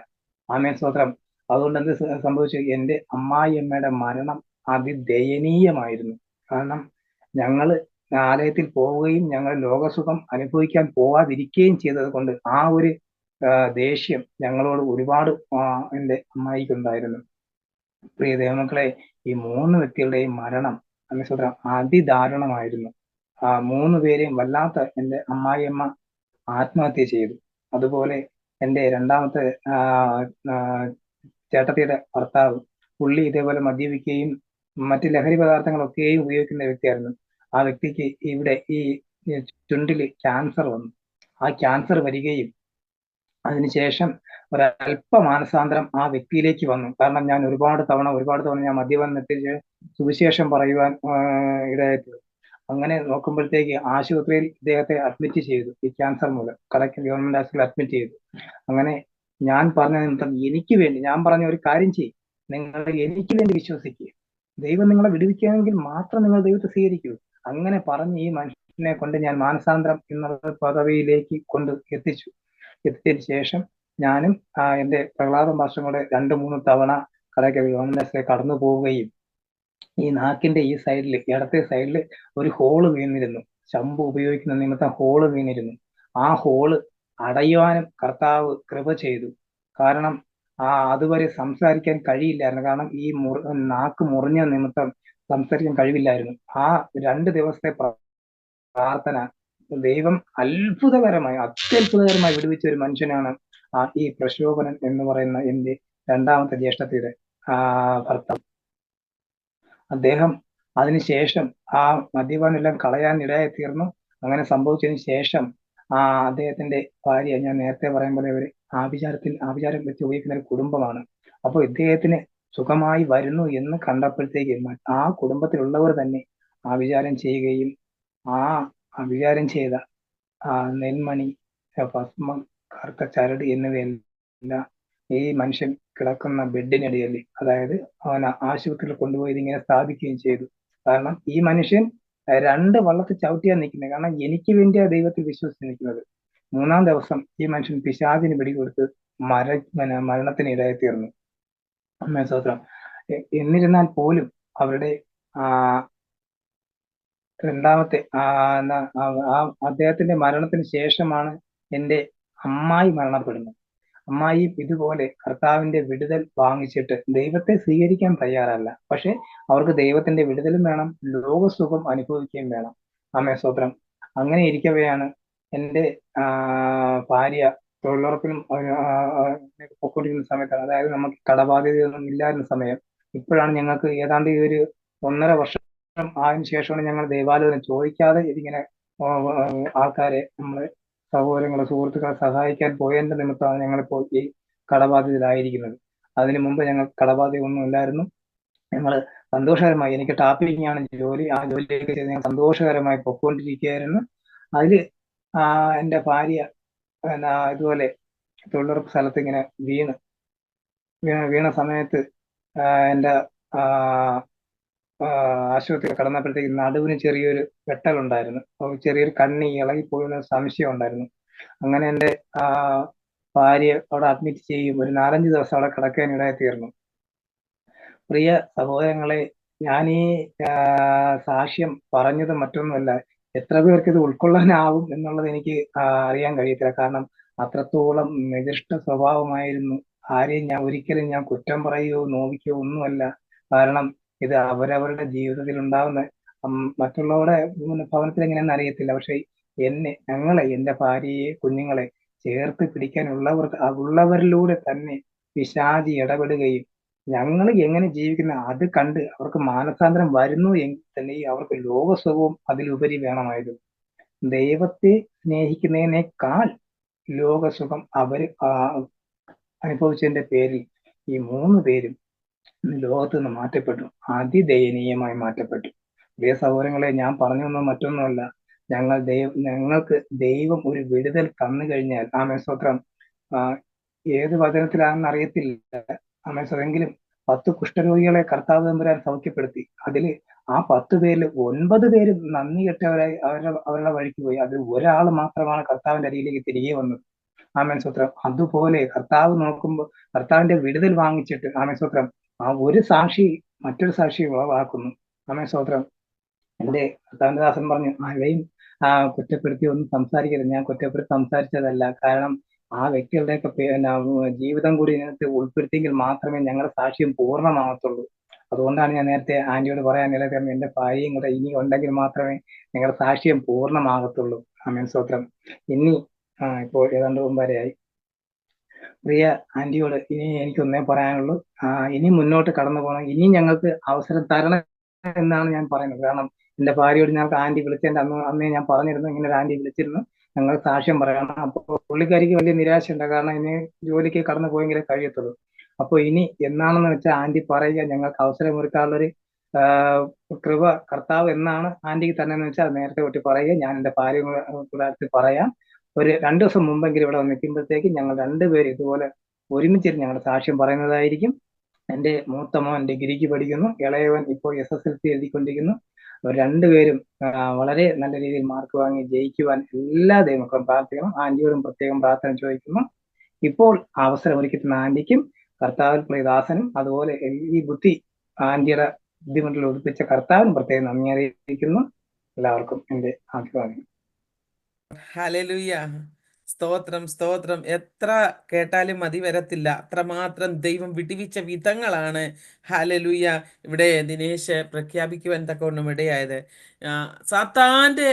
ആമേൻ സ്തോത്രം. അതുകൊണ്ട് എന്ത് സംഭവിച്ചു, എൻ്റെ അമ്മായിയമ്മയുടെ മരണം അതിദയനീയമായിരുന്നു. കാരണം ഞങ്ങള് ആലയത്തിൽ പോവുകയും ഞങ്ങൾ ലോകസുഖം അനുഭവിക്കാൻ പോവാതിരിക്കുകയും ചെയ്തത് കൊണ്ട് ആ ഒരു ദേഷ്യം ഞങ്ങളോട് ഒരുപാട് എൻ്റെ അമ്മായിക്കുണ്ടായിരുന്നു. പ്രിയ ദൈവമക്കളെ, ഈ 3 വ്യക്തികളുടെയും മരണം സ്തോത്രം അതിദാരുണമായിരുന്നു. 3 പേരെയും വല്ലാത്ത, എൻ്റെ അമ്മായിയമ്മ ആത്മഹത്യ ചെയ്തു. അതുപോലെ എൻ്റെ രണ്ടാമത്തെ ചേട്ടത്തിയുടെ ഭർത്താവ്, പുള്ളി ഇതേപോലെ മദ്യപിക്കുകയും മറ്റ് ലഹരി പദാർത്ഥങ്ങളൊക്കെയും ഉപയോഗിക്കുന്ന വ്യക്തിയായിരുന്നു. ആ വ്യക്തിക്ക് ഇവിടെ ഈ ചുണ്ടില് ക്യാൻസർ വന്നു. ആ ക്യാൻസർ വരികയും അതിനുശേഷം ഒരല്പ മാനസാന്തരം ആ വ്യക്തിയിലേക്ക് വന്നു. കാരണം ഞാൻ ഒരുപാട് തവണ ഞാൻ മദ്യപാനം നിർത്തിച്ച് സുവിശേഷം പറയുവാൻ ഇടയായി. അങ്ങനെ നോക്കുമ്പോഴത്തേക്ക് ആശുപത്രിയിൽ ഇദ്ദേഹത്തെ അഡ്മിറ്റ് ചെയ്തു. ഈ ക്യാൻസർ മൂലം കടയ്ക്കൽ ഗവൺമെന്റ് ആശുപത്രിയിൽ അഡ്മിറ്റ് ചെയ്തു. അങ്ങനെ ഞാൻ പറഞ്ഞ നിമിത്തം എനിക്ക് വേണ്ടി ഞാൻ പറഞ്ഞ ഒരു കാര്യം ചെയ്യും, നിങ്ങൾ എനിക്ക് വേണ്ടി വിശ്വസിക്കുക, ദൈവം നിങ്ങളെ വിടുവിക്കുകയാണെങ്കിൽ മാത്രം നിങ്ങൾ ദൈവത്തെ സ്വീകരിക്കൂ. അങ്ങനെ പറഞ്ഞ് ഈ മനുഷ്യനെ കൊണ്ട് ഞാൻ മാനസാന്തരം എന്നുള്ള പദവിയിലേക്ക് എത്തിച്ചതിന് ശേഷം ഞാനും എൻ്റെ പ്രഹ്ലാദം മാസ്റ്ററും കൂടെ 2-3 തവണ കടയ്ക്കൽ ഗവൺമെന്റ് ആശുപത്രിയിൽ കടന്നു പോവുകയും ഈ നാക്കിന്റെ ഈ സൈഡിൽ, ഇടത്തെ സൈഡിൽ ഒരു ഹോള് വീണിരുന്നു. ശംഭു ഉപയോഗിക്കുന്ന നിമിത്തം ഹോള് വീണിരുന്നു. ആ ഹോള് അടയുവാനും കർത്താവ് കൃപ ചെയ്തു. കാരണം അതുവരെ സംസാരിക്കാൻ കഴിയില്ലായിരുന്നു. കാരണം ഈ നാക്ക് മുറിഞ്ഞ നിമിത്തം സംസാരിക്കാൻ കഴിവില്ലായിരുന്നു. ആ 2 ദിവസത്തെ പ്രാർത്ഥന ദൈവം അത്യത്ഭുതകരമായി വിടുവിച്ച ഒരു മനുഷ്യനാണ് ഈ പ്രശോഭനൻ എന്ന് പറയുന്ന എൻ്റെ രണ്ടാമത്തെ ജ്യേഷ്ഠത്തിയുടെ ഭർത്താവ്. അദ്ദേഹം അതിനുശേഷം ആ മദ്യപാനെല്ലാം കളയാൻ ഇടയായി തീർന്നു. അങ്ങനെ സംഭവിച്ചതിന് ശേഷം അദ്ദേഹത്തിന്റെ ഭാര്യ, ഞാൻ നേരത്തെ പറയുമ്പോൾ പോലെ അവര് ആഭിചാരം വെച്ച് ഉപയോഗിക്കുന്ന ഒരു കുടുംബമാണ്. അപ്പോൾ ഇദ്ദേഹത്തിന് സുഖമായി വരുന്നു എന്ന് കണ്ടപ്പോഴത്തേക്ക് ആ കുടുംബത്തിലുള്ളവർ തന്നെ ആഭിചാരം ചെയ്യുകയും ആഭിചാരം ചെയ്ത നെൽമണി, ഭസ്മം, കറുത്ത ചരട് എന്നിവയെല്ലാം ഈ മനുഷ്യൻ കിടക്കുന്ന ബെഡിനിടയിൽ, അതായത് അവൻ ആശുപത്രിയിൽ കൊണ്ടുപോയി ഇതിങ്ങനെ സ്ഥാപിക്കുകയും ചെയ്തു. കാരണം ഈ മനുഷ്യൻ 2 വള്ളത്തിൽ ചവിട്ടിയാൻ നിൽക്കുന്നത്. കാരണം എനിക്ക് വേണ്ടിയാ ദൈവത്തിൽ വിശ്വസിച്ച് നിൽക്കുന്നത്. 3-ാം ദിവസം ഈ മനുഷ്യൻ പിശാചിന് പിടികൊടുത്ത് മരണത്തിന് ഇടയായി തീർന്നു. അമ്മേ സ്തോത്രം. എന്നിരുന്നാൽ പോലും അവരുടെ രണ്ടാമത്തെ അദ്ദേഹത്തിന്റെ മരണത്തിന് ശേഷമാണ് എൻ്റെ അമ്മായി മരണപ്പെടുന്നത്. അമ്മായി ഇതുപോലെ കർത്താവിന്റെ വിടുതൽ വാങ്ങിച്ചിട്ട് ദൈവത്തെ സ്വീകരിക്കാൻ തയ്യാറല്ല. പക്ഷെ അവർക്ക് ദൈവത്തിന്റെ വിടുതലും വേണം, ലോകസുഖം അനുഭവിക്കുകയും വേണം. ആമേ സ്തോത്രം. അങ്ങനെ ഇരിക്കവെയാണ് എൻ്റെ ഭാര്യ തൊഴിലുറപ്പിനും പൊക്കൊണ്ടിരിക്കുന്ന സമയത്താണ്, അതായത് നമുക്ക് കടബാധ്യതയൊന്നും ഇല്ലായിരുന്ന സമയം. ഇപ്പോഴാണ് ഞങ്ങൾക്ക് ഏതാണ്ട് ഈ ഒരു 1.5 വർഷം ആയതിനു ശേഷമാണ് ഞങ്ങൾ ദൈവാലോചന ചോദിക്കാതെ ഇതിങ്ങനെ ആൾക്കാരെ, നമ്മളെ സഹോദരങ്ങളെ, സുഹൃത്തുക്കളെ സഹായിക്കാൻ പോയതിന്റെ നിമിത്തമാണ് ഞങ്ങളിപ്പോൾ ഈ കടബാധ്യതയിലായിരിക്കുന്നത്. അതിനു മുമ്പ് ഞങ്ങൾ കടബാധ്യത ഒന്നും ഇല്ലായിരുന്നു. ഞങ്ങൾ സന്തോഷകരമായി, എനിക്ക് ടാപ്പിംഗ് ആണ് ജോലി, ആ ജോലിയൊക്കെ ചെയ്ത് ഞങ്ങൾ സന്തോഷകരമായി പൊക്കോണ്ടിരിക്കുകയായിരുന്നു. അതില് എൻ്റെ ഭാര്യ ഇതുപോലെ തൊഴിലുറപ്പ് സ്ഥലത്ത് ഇങ്ങനെ വീണ സമയത്ത് എൻ്റെ ആശുപത്രിയിൽ കിടന്നപ്പോഴത്തേക്ക് നടുവിന് ചെറിയൊരു വെട്ടലുണ്ടായിരുന്നു. അപ്പോൾ ചെറിയൊരു കണ്ണി ഇളകിപ്പോയെന്ന് സംശയം ഉണ്ടായിരുന്നു. അങ്ങനെ എൻ്റെ ആ ഭാര്യ അവിടെ അഡ്മിറ്റ് ചെയ്യും. ഒരു 4-5 ദിവസം അവിടെ കിടക്കാനിടയായി തീർന്നു. പ്രിയ സഹോദരങ്ങളെ, ഞാൻ ഈ സാക്ഷ്യം പറഞ്ഞത് മറ്റൊന്നുമല്ല, എത്ര പേർക്ക് ഇത് ഉൾക്കൊള്ളാനാവും എന്നുള്ളത് എനിക്ക് അറിയാൻ കഴിയത്തില്ല. കാരണം അത്രത്തോളം നികൃഷ്ട സ്വഭാവമായിരുന്നു. ആരെയും ഒരിക്കലും ഞാൻ കുറ്റം പറയുകയോ നോവിക്കുകയോ ഒന്നുമല്ല. കാരണം ഇത് അവരവരുടെ ജീവിതത്തിൽ ഉണ്ടാകുന്ന മറ്റുള്ളവരുടെ ഭവനത്തിൽ എങ്ങനെയാണെന്ന് അറിയത്തില്ല. പക്ഷെ ഞങ്ങളെ, എൻ്റെ ഭാര്യയെ, കുഞ്ഞുങ്ങളെ ചേർത്ത് ഉള്ളവരിലൂടെ തന്നെ പിശാചി ഇടപെടുകയും ഞങ്ങൾ എങ്ങനെ ജീവിക്കുന്ന അത് കണ്ട് അവർക്ക് മാനസാന്തരം വരുന്നു എങ്കിൽ തന്നെ അവർക്ക് ലോകസുഖവും അതിലുപരി വേണമായിരുന്നു. ദൈവത്തെ സ്നേഹിക്കുന്നതിനേക്കാൾ ലോകസുഖം അവർ അനുഭവിച്ചതിന്റെ പേരിൽ ഈ 3 പേരും ലോകത്ത് നിന്ന് മാറ്റപ്പെട്ടു, അതിദയനീയമായി മാറ്റപ്പെട്ടു. പ്രിയ സഹോദരങ്ങളെ, ഞാൻ പറഞ്ഞൊന്നും മറ്റൊന്നുമല്ല, ഞങ്ങൾക്ക് ദൈവം ഒരു വിടുതൽ തന്നു കഴിഞ്ഞാൽ, സ്തോത്രം, ഏത് വചനത്തിലാണെന്ന് അറിയത്തില്ല, എങ്കിലും 10 കുഷ്ഠരോഗികളെ കർത്താവ് തമ്പുരാൻ സൗഖ്യപ്പെടുത്തി. അതില് ആ 10 പേരിൽ 9 പേരും നന്ദി കെട്ടവരായി അവരുടെ വഴിക്ക് പോയി. അതിൽ ഒരാൾ മാത്രമാണ് കർത്താവിന്റെ അരിയിലേക്ക് തിരികെ വന്നത്. സ്തോത്രം. അതുപോലെ കർത്താവിന്റെ വിടുതൽ വാങ്ങിച്ചിട്ട് സ്തോത്രം, ആ ഒരു സാക്ഷി മറ്റൊരു സാക്ഷി ഉളവാക്കുന്നു. സ്തോത്രം. എൻ്റെ കർത്താവിന്റെ ദാസൻ പറഞ്ഞു, ആരെയും കുറ്റപ്പെടുത്തി ഒന്നും സംസാരിക്കരുത്. ഞാൻ കുറ്റപ്പെടുത്തി സംസാരിച്ചതല്ല. കാരണം ആ വ്യക്തികളുടെയൊക്കെ ജീവിതം കൂടി ഇതിനകത്ത് ഉൾപ്പെടുത്തിയെങ്കിൽ മാത്രമേ ഞങ്ങളുടെ സാക്ഷ്യം പൂർണ്ണമാകത്തുള്ളൂ. അതുകൊണ്ടാണ് ഞാൻ നേരത്തെ ആന്റിയോട് പറയാനില്ല, കാരണം എൻ്റെ ഭാര്യയും കൂടെ ഇനി ഉണ്ടെങ്കിൽ മാത്രമേ ഞങ്ങളുടെ സാക്ഷ്യം പൂർണ്ണമാകത്തുള്ളൂ. സ്തോത്രം. ഇനി ഇപ്പോൾ ഏതാണ്ട് 9:30 പ്രിയ ആന്റിയോട് ഇനി എനിക്കൊന്നേ പറയാനുള്ളൂ. ഇനി മുന്നോട്ട് കടന്നു പോകണം. ഇനി ഞങ്ങൾക്ക് അവസരം തരണം എന്നാണ് ഞാൻ പറയുന്നത്. കാരണം എൻ്റെ ഭാര്യയോട് ഞങ്ങൾക്ക് ആന്റി വിളിച്ചതിന്റെ അന്നേ ഞാൻ പറഞ്ഞിരുന്നു, ഇങ്ങനെ ഒരു ആന്റി വിളിച്ചിരുന്നു, ഞങ്ങൾ സാക്ഷ്യം പറയണം. അപ്പോൾ പുള്ളിക്കാരിക്ക് വലിയ നിരാശയുണ്ട്. കാരണം ഇനി ജോലിക്ക് കടന്നു പോയെങ്കിലേ കഴിയത്തുള്ളൂ. അപ്പോൾ ഇനി എന്നാണെന്ന് വെച്ചാൽ ആന്റി പറയുക, ഞങ്ങൾക്ക് അവസരം ഒരുക്കാനുള്ളൊരു കൃപ കർത്താവ് എന്നാണ് ആന്റിക്ക് തന്നെ എന്ന് വെച്ചാൽ നേരത്തെ തൊട്ട് പറയുക. ഞാൻ എൻ്റെ ഭാര്യ കൂടെ അടുത്ത് പറയാം. ഒരു 2 ദിവസം മുമ്പെങ്കിലും ഇവിടെ നിൽക്കുമ്പോഴത്തേക്ക് ഞങ്ങൾ 2 പേര് ഇതുപോലെ ഒരുമിച്ചിരുന്ന് ഞങ്ങളുടെ സാക്ഷ്യം പറയുന്നതായിരിക്കും. എൻ്റെ മൂത്ത മോൻ ഡിഗ്രിക്ക് പഠിക്കുന്നു, ഇളയവൻ ഇപ്പോൾ SSLC എഴുതിക്കൊണ്ടിരിക്കുന്നു. അവർ 2 പേരും വളരെ നല്ല രീതിയിൽ മാർക്ക് വാങ്ങി ജയിക്കുവാൻ എല്ലാ ദൈവമക്കളും പ്രാർത്ഥിക്കണം. ആന്റിയോടും പ്രത്യേകം പ്രാർത്ഥന ചോദിക്കുന്നു. ഇപ്പോൾ അവസരം ഒരുക്കുന്ന ആന്റിക്കും കർത്താവിൽ പ്രിയദാസനും അതുപോലെ ഈ ബുദ്ധി ആന്റിയുടെ ബുദ്ധിമുട്ടിൽ ഒതുപ്പിച്ച കർത്താവിനും പ്രത്യേകം നന്ദി അറിയിക്കുന്നു. എല്ലാവർക്കും എൻ്റെ അഭിപ്രായം. ഹല്ലേലൂയ. സ്തോത്രം, സ്തോത്രം. എത്ര കേട്ടാലും മതി വരത്തില്ല. അത്രമാത്രം ദൈവം വിടുവിച്ച വിധങ്ങളാണ് ഹല്ലേലൂയ ഇവിടെ ദിനേശ് പ്രഖ്യാപിക്കുവാൻ തക്കവണ്ണം ഇടയായത്. സാത്താന്റെ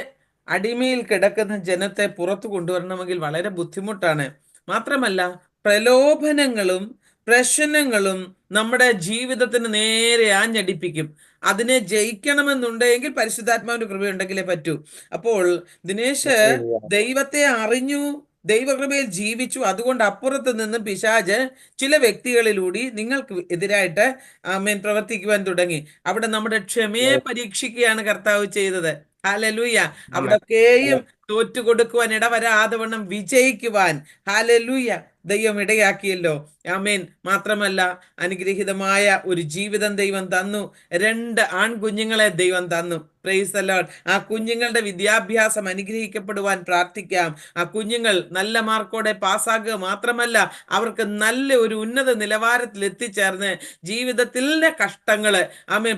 അടിമയിൽ കിടക്കുന്ന ജനത്തെ പുറത്തു കൊണ്ടുവരണമെങ്കിൽ വളരെ ബുദ്ധിമുട്ടാണ്. മാത്രമല്ല, പ്രലോഭനങ്ങളും പ്രശ്നങ്ങളും നമ്മുടെ ജീവിതത്തിന് നേരെ ആഞ്ഞടിപ്പിക്കും. അതിനെ ജയിക്കണമെന്നുണ്ടെങ്കിൽ പരിശുദ്ധാത്മാവിന്റെ കൃപയുണ്ടെങ്കിലേ പറ്റൂ. അപ്പോൾ ദിനേശ് ദൈവത്തെ അറിഞ്ഞു, ദൈവകൃപയിൽ ജീവിച്ചു. അതുകൊണ്ട് അപ്പുറത്ത് നിന്ന് പിശാച് ചില വ്യക്തികളിലൂടെ നിങ്ങൾക്ക് എതിരായിട്ട് പ്രവർത്തിക്കുവാൻ തുടങ്ങി. അവിടെ നമ്മുടെ ക്ഷമയെ പരീക്ഷിക്കുകയാണ് കർത്താവ് ചെയ്തത്. ഹല്ലേലൂയ. അവിടൊക്കെയും തോറ്റുകൊടുക്കുവാൻ ഇടവരാതെ വണ്ണം വിജയിക്കുവാൻ ഹല്ലേലൂയ ദൈവം ഇടയാക്കിയല്ലോ. ആമേൻ. മാത്രമല്ല, അനുഗ്രഹീതമായ ഒരു ജീവിതം ദൈവം തന്നു. 2 ആൺകുഞ്ഞുങ്ങളെ ദൈവം തന്നു. Price the Lord. ആ കുഞ്ഞുങ്ങളുടെ വിദ്യാഭ്യാസം അനുഗ്രഹിക്കപ്പെടുവാൻ പ്രാർത്ഥിക്കാം. ആ കുഞ്ഞുങ്ങൾ നല്ല മാർക്കോടെ പാസ്സാകുക മാത്രമല്ല, അവർക്ക് നല്ല ഒരു ഉന്നത നിലവാരത്തിൽ എത്തിച്ചേർന്ന് ജീവിതത്തിലെ കഷ്ടങ്ങള്,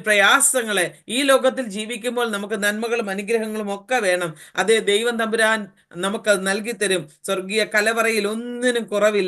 പ്രയാസങ്ങള്, ഈ ലോകത്തിൽ ജീവിക്കുമ്പോൾ നമുക്ക് നന്മകളും അനുഗ്രഹങ്ങളും ഒക്കെ വേണം. അതേ ദൈവം തമ്പുരാൻ നമുക്ക് നൽകി തരും. സ്വർഗീയ കലവറയിൽ ഒന്നിനും കുറവില്ല.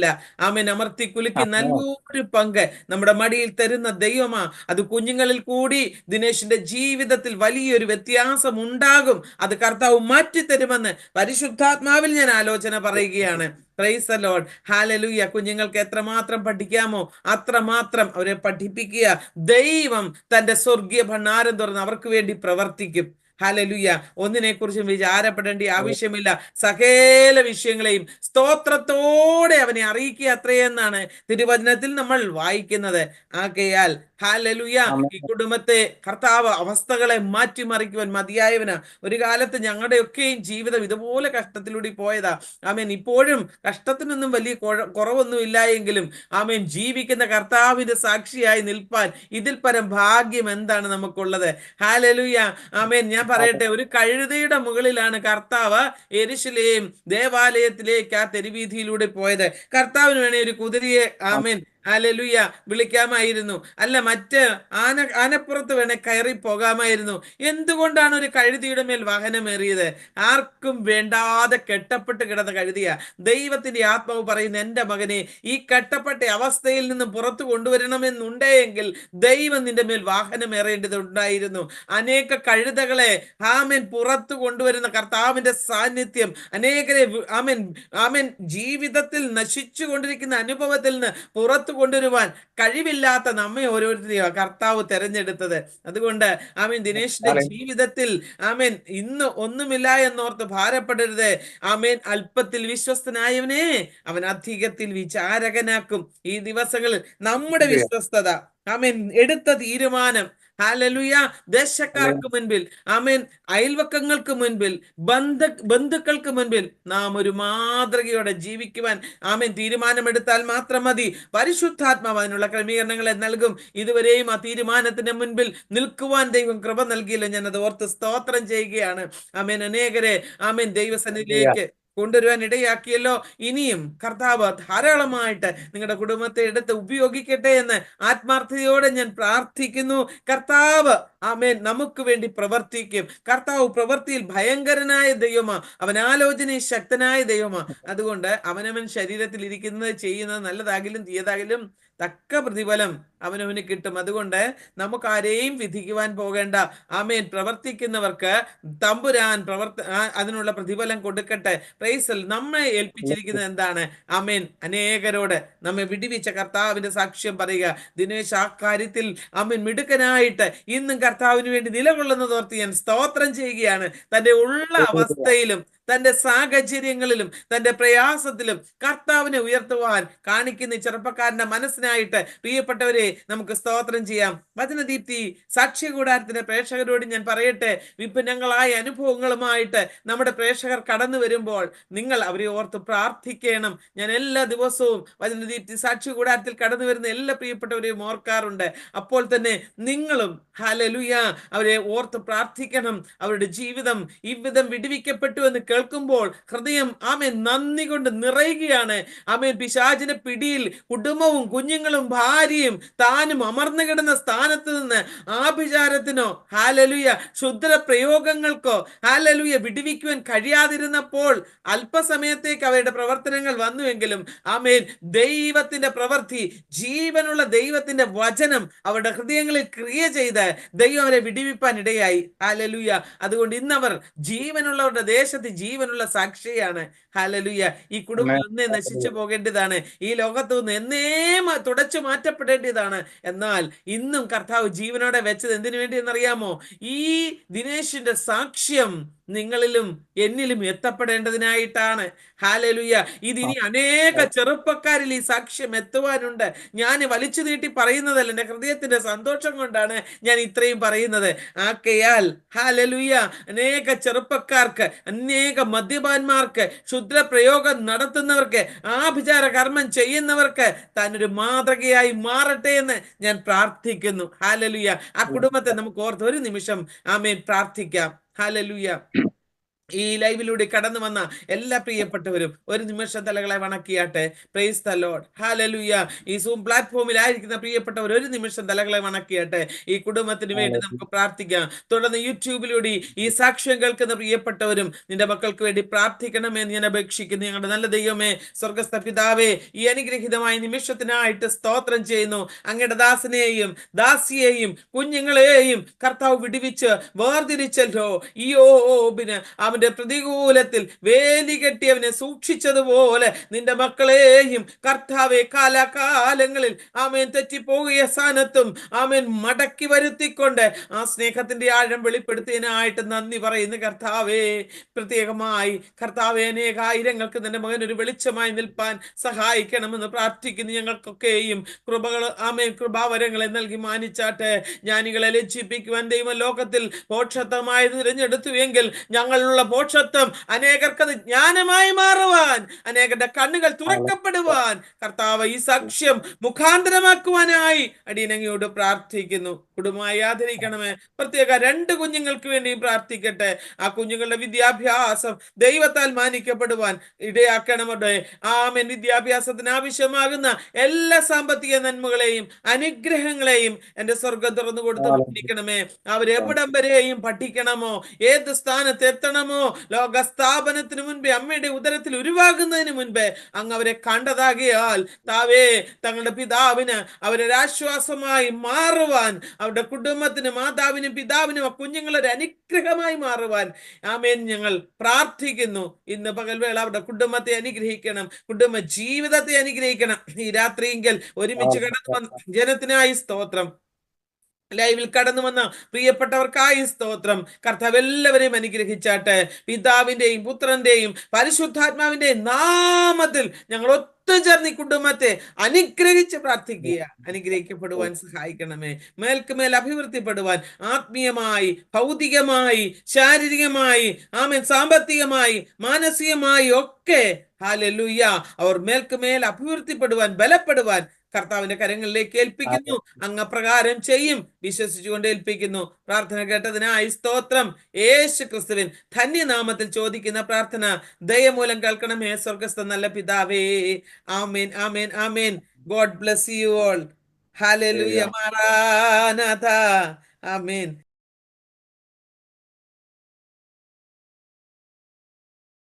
അമർത്തി കുലുക്കി നല്ലൊരു പങ്ക് നമ്മുടെ മടിയിൽ തരുന്ന ദൈവമാ. അത് കുഞ്ഞുങ്ങളിൽ കൂടി ദിനേശിന്റെ ജീവിതത്തിൽ വലിയൊരു വ്യത്യാസം ഉണ്ടാകും. അത് കർത്താവ് മാറ്റിത്തരുമെന്ന് പരിശുദ്ധാത്മാവിൽ ഞാൻ ആലോചന പറയുകയാണ്. Price the lord. ഹല്ലേലൂയ. കുഞ്ഞുങ്ങൾക്ക് എത്രമാത്രം പഠിക്കാമോ അത്രമാത്രം അവരെ പഠിപ്പിക്കുക. ദൈവം തന്റെ സ്വർഗീയ ഭണ്ഡാരം തുറന്ന് അവർക്ക് വേണ്ടി പ്രവർത്തിക്കും. ഹല്ലേലൂയ. ഒന്നിനെ കുറിച്ചും വിചാരപ്പെടേണ്ട ആവശ്യമില്ല. സകല വിഷയങ്ങളെയും സ്തോത്രത്തോടെ അവനെ അറിയിക്കുക അത്രയെന്നാണ് തിരുവചനത്തിൽ നമ്മൾ വായിക്കുന്നത്. ആകയാൽ ഹല്ലേലൂയ. ഈ ആമേൻ. കുടുംബത്തെ കർത്താവ് അവസ്ഥകളെ മാറ്റിമറിക്കുവാൻ മതിയായവനാ. ഒരു കാലത്ത് ഞങ്ങളുടെയൊക്കെയും ജീവിതം ഇതുപോലെ കഷ്ടത്തിലൂടെ പോയതാ. ആമേൻ. ഇപ്പോഴും കഷ്ടത്തിനൊന്നും വലിയ കുറവൊന്നും ഇല്ല എങ്കിലും ആമേൻ, ജീവിക്കുന്ന കർത്താവിന്റെ സാക്ഷിയായി നിൽപ്പാൻ ഇതിൽ പരം ഭാഗ്യം എന്താണ് നമുക്കുള്ളത്? ഹല്ലേലൂയ. ആമേൻ. ഞാൻ പറയട്ടെ, ഒരു കഴുതയുടെ മുകളിലാണ് കർത്താവ് യെരൂശലേം ദേവാലയത്തിലേക്ക് ആ തെരുവീഥിയിലൂടെ പോയത്. കർത്താവിന് വേണേ ഒരു കുതിരയെ ആമേൻ ഹല്ലേലൂയ വിളിക്കാമായിരുന്നു, അല്ല മറ്റ് ആനപ്പുറത്ത് വേണേ കയറി പോകാമായിരുന്നു. എന്തുകൊണ്ടാണ് ഒരു കഴുതിയുടെ മേൽ വാഹനമേറിയത്? ആർക്കും വേണ്ടാതെ കെട്ടപ്പെട്ട് കിടന്ന കഴുതിയ. ദൈവത്തിന്റെ ആത്മാവ് പറയുന്ന, എന്റെ മകനെ, ഈ കെട്ടപ്പെട്ട അവസ്ഥയിൽ നിന്നും പുറത്തു കൊണ്ടുവരണമെന്നുണ്ടെങ്കിൽ ദൈവം നിന്റെ മേൽ വാഹനമേറേണ്ടതുണ്ടായിരുന്നു. അനേക കഴുതകളെ ആമേൻ പുറത്തു കൊണ്ടുവരുന്ന കർത്താവിന്റെ സാന്നിധ്യം അനേകരെ ആമേൻ ആമേൻ ജീവിതത്തിൽ നശിച്ചു കൊണ്ടിരിക്കുന്ന അനുഭവത്തിൽ നിന്ന് പുറത്തു കൊണ്ടുവരുവാൻ കഴിവില്ലാത്ത നമ്മെ ഓരോരുത്തരെയും കർത്താവ് തെരഞ്ഞെടുത്തത്. അതുകൊണ്ട് ആമേൻ, ദിനേശിന്റെ ജീവിതത്തിൽ ആമേൻ ഇന്ന് ഒന്നുമില്ല എന്നോർത്ത് ഭാരപ്പെടരുത്. ആമേൻ, അല്പത്തിൽ വിശ്വസ്തനായവനെ അവൻ അധികത്തിൽ വിചാരകനാക്കും. ഈ ദിവസങ്ങളിൽ നമ്മുടെ വിശ്വസ്തത, ആമേൻ, എടുത്ത തീരുമാനം, ഹല്ലേലൂയ, ദേശക്കാർക്ക് മുൻപിൽ, ആമേൻ, അയൽവക്കങ്ങൾക്ക് മുൻപിൽ, ബന്ധുക്കൾക്ക് മുൻപിൽ നാം ഒരു മാതൃകയോടെ ജീവിക്കുവാൻ ആമേൻ തീരുമാനമെടുത്താൽ മാത്രം മതി. പരിശുദ്ധാത്മാവ് അതിനുള്ള ക്രമീകരണങ്ങളെ നൽകും. ഇതുവരെയും ആ തീരുമാനത്തിന്റെ മുൻപിൽ നിൽക്കുവാൻ ദൈവം കൃപ നൽകിയില്ല. ഞാനത് ഓർത്ത് സ്തോത്രം ചെയ്യുകയാണ്. ആമേൻ. അനേകരെ ആമേൻ ദൈവസന്നിധിയിലേക്ക് കൊണ്ടുവരുവാൻ ഇടയാക്കിയല്ലോ. ഇനിയും കർത്താവ് ധാരാളമായിട്ട് നിങ്ങളുടെ കുടുംബത്തെ എടുത്ത് ഉപയോഗിക്കട്ടെ എന്ന് ആത്മാർത്ഥതയോടെ ഞാൻ പ്രാർത്ഥിക്കുന്നു. കർത്താവ് ആമേൻ നമുക്ക് വേണ്ടി പ്രവർത്തിക്കും. കർത്താവ് പ്രവൃത്തിയിൽ ഭയങ്കരനായ ദൈവമാ. അവൻ ആലോചനയിൽ ശക്തനായ ദൈവമാ. അതുകൊണ്ട് അവനവൻ ശരീരത്തിൽ ഇരിക്കുന്നത് ചെയ്യുന്നത് നല്ലതാകിലും തീയതാകിലും തക്ക പ്രതിഫലം അവനവന് കിട്ടും. അതുകൊണ്ട് നമുക്ക് ആരെയും വിധിക്കുവാൻ പോകേണ്ട. ആമേൻ. പ്രവർത്തിക്കുന്നവർക്ക് തമ്പുരാൻ അതിനുള്ള പ്രതിഫലം കൊടുക്കട്ടെ. പ്രൈസ്. നമ്മെ ഏൽപ്പിച്ചിരിക്കുന്നത് എന്താണ്? ആമേൻ, അനേകരോട് നമ്മെ വിടുവിച്ച കർത്താവിന്റെ സാക്ഷ്യം പറയുക. ദിനേശ് ആ കാര്യത്തിൽ ആമേൻ മിടുക്കനായിട്ട് ഇന്നും കർത്താവിന് വേണ്ടി നിലകൊള്ളുന്നതോർത്ത് ഞാൻ സ്തോത്രം ചെയ്യുകയാണ്. തന്റെ ഉള്ള അവസ്ഥയിലും തന്റെ സാഹചര്യങ്ങളിലും തന്റെ പ്രയാസത്തിലും കർത്താവിനെ ഉയർത്തുവാൻ കാണിക്കുന്ന ചെറുപ്പക്കാരന്റെ മനസ്സിനായിട്ട് പ്രിയപ്പെട്ടവരെ നമുക്ക് സ്തോത്രം ചെയ്യാം. വചനദീപ്തി സാക്ഷ്യകൂടാരത്തിന്റെ പ്രേക്ഷകരോട് ഞാൻ പറയട്ടെ, വിഭിന്നങ്ങളായ അനുഭവങ്ങളുമായിട്ട് നമ്മുടെ പ്രേക്ഷകർ കടന്നു വരുമ്പോൾ നിങ്ങൾ അവരെ ഓർത്ത് പ്രാർത്ഥിക്കണം. ഞാൻ എല്ലാ ദിവസവും വചനദീപ്തി സാക്ഷ്യകൂടാരത്തിൽ കടന്നു വരുന്ന എല്ലാ പ്രിയപ്പെട്ടവരെയും ഓർക്കാറുണ്ട്. അപ്പോൾ തന്നെ നിങ്ങളും ഹല്ലേലൂയ അവരെ ഓർത്ത് പ്രാർത്ഥിക്കണം. അവരുടെ ജീവിതം ഇவ்விதം വിടുവിക്കപ്പെട്ടു എന്ന് കേൾക്കുമ്പോൾ ഹൃദയം ആമേൻ നന്ദി കൊണ്ട് നിറയുകയാണ്. ആമേൻ. പിശാചിന്റെ പിടിയിൽ കുടുംബവും കുഞ്ഞുങ്ങളും ഭാര്യയും താനും അമർന്നു കിടന്ന സ്ഥാനത്ത് നിന്ന് ആഭിചാരത്തിനോ ഹല്ലേലൂയ ക്ഷുദ്ര പ്രയോഗങ്ങൾക്കോ ഹല്ലേലൂയ വിടുവിക്കുവാൻ കഴിയാതിരുന്നപ്പോൾ അല്പസമയത്തേക്ക് അവരുടെ പ്രവർത്തനങ്ങൾ വന്നുവെങ്കിലും ആമേൻ ദൈവത്തിന്റെ പ്രവൃത്തി, ജീവനുള്ള ദൈവത്തിന്റെ വചനം അവരുടെ ഹൃദയങ്ങളിൽ ക്രിയ ചെയ്ത് ദൈവം അവരെ വിടുവിപ്പാൻ ഇടയായി. ഹല്ലേലൂയ. അതുകൊണ്ട് ഇന്നവർ ജീവനുള്ളവരുടെ ദേശത്ത് ജീവനുള്ള സാക്ഷിയാണ്. ഹല്ലേലൂയ. ഈ കുടുംബം എന്നേ നശിച്ചു പോകേണ്ടതാണ്. ഈ ലോകത്തു നിന്ന് എന്നേ തുടച്ചു മാറ്റപ്പെടേണ്ടതാണ്. എന്നാൽ ഇന്നും കർത്താവ് ജീവനോടെ വെച്ചത് എന്തിനു വേണ്ടി എന്നറിയാമോ? ഈ ദിനേശിന്റെ സാക്ഷ്യം നിങ്ങളിലും എന്നിലും എത്തപ്പെടേണ്ടതിനായിട്ടാണ്. ഹല്ലേലൂയ. ഇതിനി അനേക ചെറുപ്പക്കാരിൽ ഈ സാക്ഷ്യം എത്തുവാനുണ്ട്. ഞാൻ വലിച്ചു നീട്ടി പറയുന്നതല്ല, എന്റെ ഹൃദയത്തിന്റെ സന്തോഷം കൊണ്ടാണ് ഞാൻ ഇത്രയും പറയുന്നത്. ആകയാൽ ഹല്ലേലൂയ അനേക ചെറുപ്പക്കാർക്ക്, അനേക മദ്യപാന്മാർക്ക്, ക്ഷുദ്ര പ്രയോഗം നടത്തുന്നവർക്ക്, ആഭിചാര കർമ്മം ചെയ്യുന്നവർക്ക് താനൊരു മാതൃകയായി മാറട്ടെ എന്ന് ഞാൻ പ്രാർത്ഥിക്കുന്നു. ഹല്ലേലൂയ. ആ കുടുംബത്തെ നമുക്ക് ഓർത്ത് ഒരു നിമിഷം ആമേൻ പ്രാർത്ഥിക്കാം. ഹല്ലേലൂയ. ഈ ലൈവിലൂടെ കടന്നു വന്ന എല്ലാ പ്രിയപ്പെട്ടവരും ഒരു നിമിഷം തലകളെ വണക്കിയാട്ടെ. Praise the lord. ഹല്ലേലൂയ. ഈ സൂം പ്ലാറ്റ്ഫോമിലായിരിക്കുന്ന പ്രിയപ്പെട്ടവർ ഒരു നിമിഷം തലകളെ വണക്കിയാട്ടെ. ഈ കുടുംബത്തിന് വേണ്ടി നമുക്ക് പ്രാർത്ഥിക്കാം. തുടർന്ന് യൂട്യൂബിലൂടെ ഈ സാക്ഷ്യം കേൾക്കുന്ന പ്രിയപ്പെട്ടവരും നിന്റെ മക്കൾക്ക് വേണ്ടി പ്രാർത്ഥിക്കണമെന്ന് ഞാൻ അപേക്ഷിക്കുന്നു. ഞങ്ങളുടെ നല്ല ദൈവമേ, സ്വർഗസ്ഥ പിതാവേ, ഈ അനുഗ്രഹീതമായ നിമിഷത്തിനായിട്ട് സ്തോത്രം ചെയ്യുന്നു. അങ്ങയുടെ ദാസനെയും ദാസിയെയും കുഞ്ഞുങ്ങളെയും കർത്താവ് വിടുവിച്ച് വേർതിരിച്ചല്ലോ. ഈ ഓബിന് അവന്റെ അവന്റെ പ്രതികൂലത്തിൽ വേലി കെട്ടിയവനെ സൂക്ഷിച്ചതുപോലെ നിന്റെ മക്കളെയും കർത്താവെ കാലാകാലങ്ങളിൽ ആമേൻ തെറ്റിപ്പോകിയ സ്ഥാനത്തും ആമേൻ മടക്കി വരുത്തിക്കൊണ്ട് ആ സ്നേഹത്തിന്റെ ആഴം വെളിപ്പെടുത്തിയതിനായിട്ട് നന്ദി പറയുന്നു കർത്താവേ. പ്രത്യേകമായി കർത്താവെ അനേകായിരങ്ങൾക്ക് നിന്റെ മകൻ ഒരു വെളിച്ചമായി നിൽപ്പാൻ സഹായിക്കണമെന്ന് പ്രാർത്ഥിക്കുന്നു. ഞങ്ങൾക്കൊക്കെയും കൃപകൾ ആമേൻ കൃപാവരങ്ങളെ നൽകി മാനിച്ചാട്ടെ. ജ്ഞാനികളെ ലജ്ജിപ്പിക്കുവാൻ ദൈവം ലോകത്തിൽ പോക്ഷത്വമായി തിരഞ്ഞെടുത്തുവെങ്കിൽ ഞങ്ങളുള്ള പോക്ഷത്വം അനേകർക്കത് ജ്ഞാനമായി മാറുവാൻ, അനേകരുടെ കണ്ണുകൾ തുറക്കപ്പെടുവാൻ കർത്താവ് ഈ സാക്ഷ്യം മുഖാന്തരമാക്കുവാനായി അടിയനങ്ങയോട് പ്രാർത്ഥിക്കുന്നു. കുടുംബമായി ആദരിക്കണമേ. പ്രത്യേക 2 കുഞ്ഞുങ്ങൾക്ക് വേണ്ടിയും പ്രാർത്ഥിക്കട്ടെ. ആ കുഞ്ഞുങ്ങളുടെ വിദ്യാഭ്യാസം ദൈവത്താൽ മാനിക്കപ്പെടുവാൻ ഇടയാക്കണമേ. ആമേൻ. വിദ്യാഭ്യാസത്തിന് ആവശ്യമാകുന്ന എല്ലാ സാമ്പത്തിക നന്മകളെയും അനുഗ്രഹങ്ങളെയും എന്റെ സ്വർഗം തുറന്നു കൊടുത്ത് മാനിക്കണമേ. അവരെവിടം വരെയും പഠിക്കണമോ, ഏത് സ്ഥാനത്ത് എത്തണമോ, ലോക സ്ഥാപനത്തിന് മുൻപേ അമ്മയുടെ ഉദരത്തിൽ ഉരുവാകുന്നതിന് മുൻപേ അങ്ങ് അവരെ കണ്ടതാകിയാൽ താവേ തങ്ങളുടെ പിതാവിന് അവരൊരാശ്വാസമായി മാറുവാൻ, അവരുടെ കുടുംബത്തിന് മാതാവിനും പിതാവിനും ആ കുഞ്ഞുങ്ങളൊരു അനുഗ്രഹമായി മാറുവാൻ ആമേൻ ഞങ്ങൾ പ്രാർത്ഥിക്കുന്നു. ഇന്ന് പകൽവേള അവരുടെ കുടുംബത്തെ അനുഗ്രഹിക്കണം, കുടുംബ ജീവിതത്തെ അനുഗ്രഹിക്കണം. ഈ രാത്രിയെങ്കിൽ ഒരുമിച്ച് കടന്നു വന്ന ജനത്തിനായി സ്തോത്രം. ലൈവിൽ കടന്നു വന്ന പ്രിയപ്പെട്ടവർക്കായി സ്തോത്രം. കർത്താവ് എല്ലാവരെയും അനുഗ്രഹിച്ചാട്ടെ. പിതാവിന്റെയും പുത്രന്റെയും പരിശുദ്ധാത്മാവിന്റെയും നാമത്തിൽ ഞങ്ങൾ ഒത്തുചേർന്ന് ഈ കുടുംബത്തെ അനുഗ്രഹിച്ച് പ്രാർത്ഥിക്കുക. അനുഗ്രഹിക്കപ്പെടുവാൻ സഹായിക്കണമേ. മേൽക്കുമേൽ അഭിവൃദ്ധിപ്പെടുവാൻ ആത്മീയമായി, ഭൗതികമായി, ശാരീരികമായി, ആമേൻ സാമ്പത്തികമായി, മാനസികമായി ഒക്കെ ഹല്ലേലൂയ അവർ മേൽക്കുമേൽ അഭിവൃദ്ധിപ്പെടുവാൻ, ബലപ്പെടുവാൻ കർത്താവിന്റെ കരങ്ങളിലേക്ക് ഏൽപ്പിക്കുന്നു. അങ്ങ് പ്രകാരം ചെയ്യും വിശ്വസിച്ചുകൊണ്ട് ഏൽപ്പിക്കുന്നു. പ്രാർത്ഥന കേട്ടതിനായി സ്തോത്രം. യേശു ക്രിസ്തുവിൻ ധന്യനാമത്തിൽ ചോദിക്കുന്ന പ്രാർത്ഥന ദയമൂലം കേൾക്കണമേ സ്വർഗസ്ഥ നല്ല പിതാവേ. ആമേൻ, ആമേൻ, ആമേൻ. God bless you all. ഹല്ലേലൂയ. മാറാനാഥ. ആമേൻ.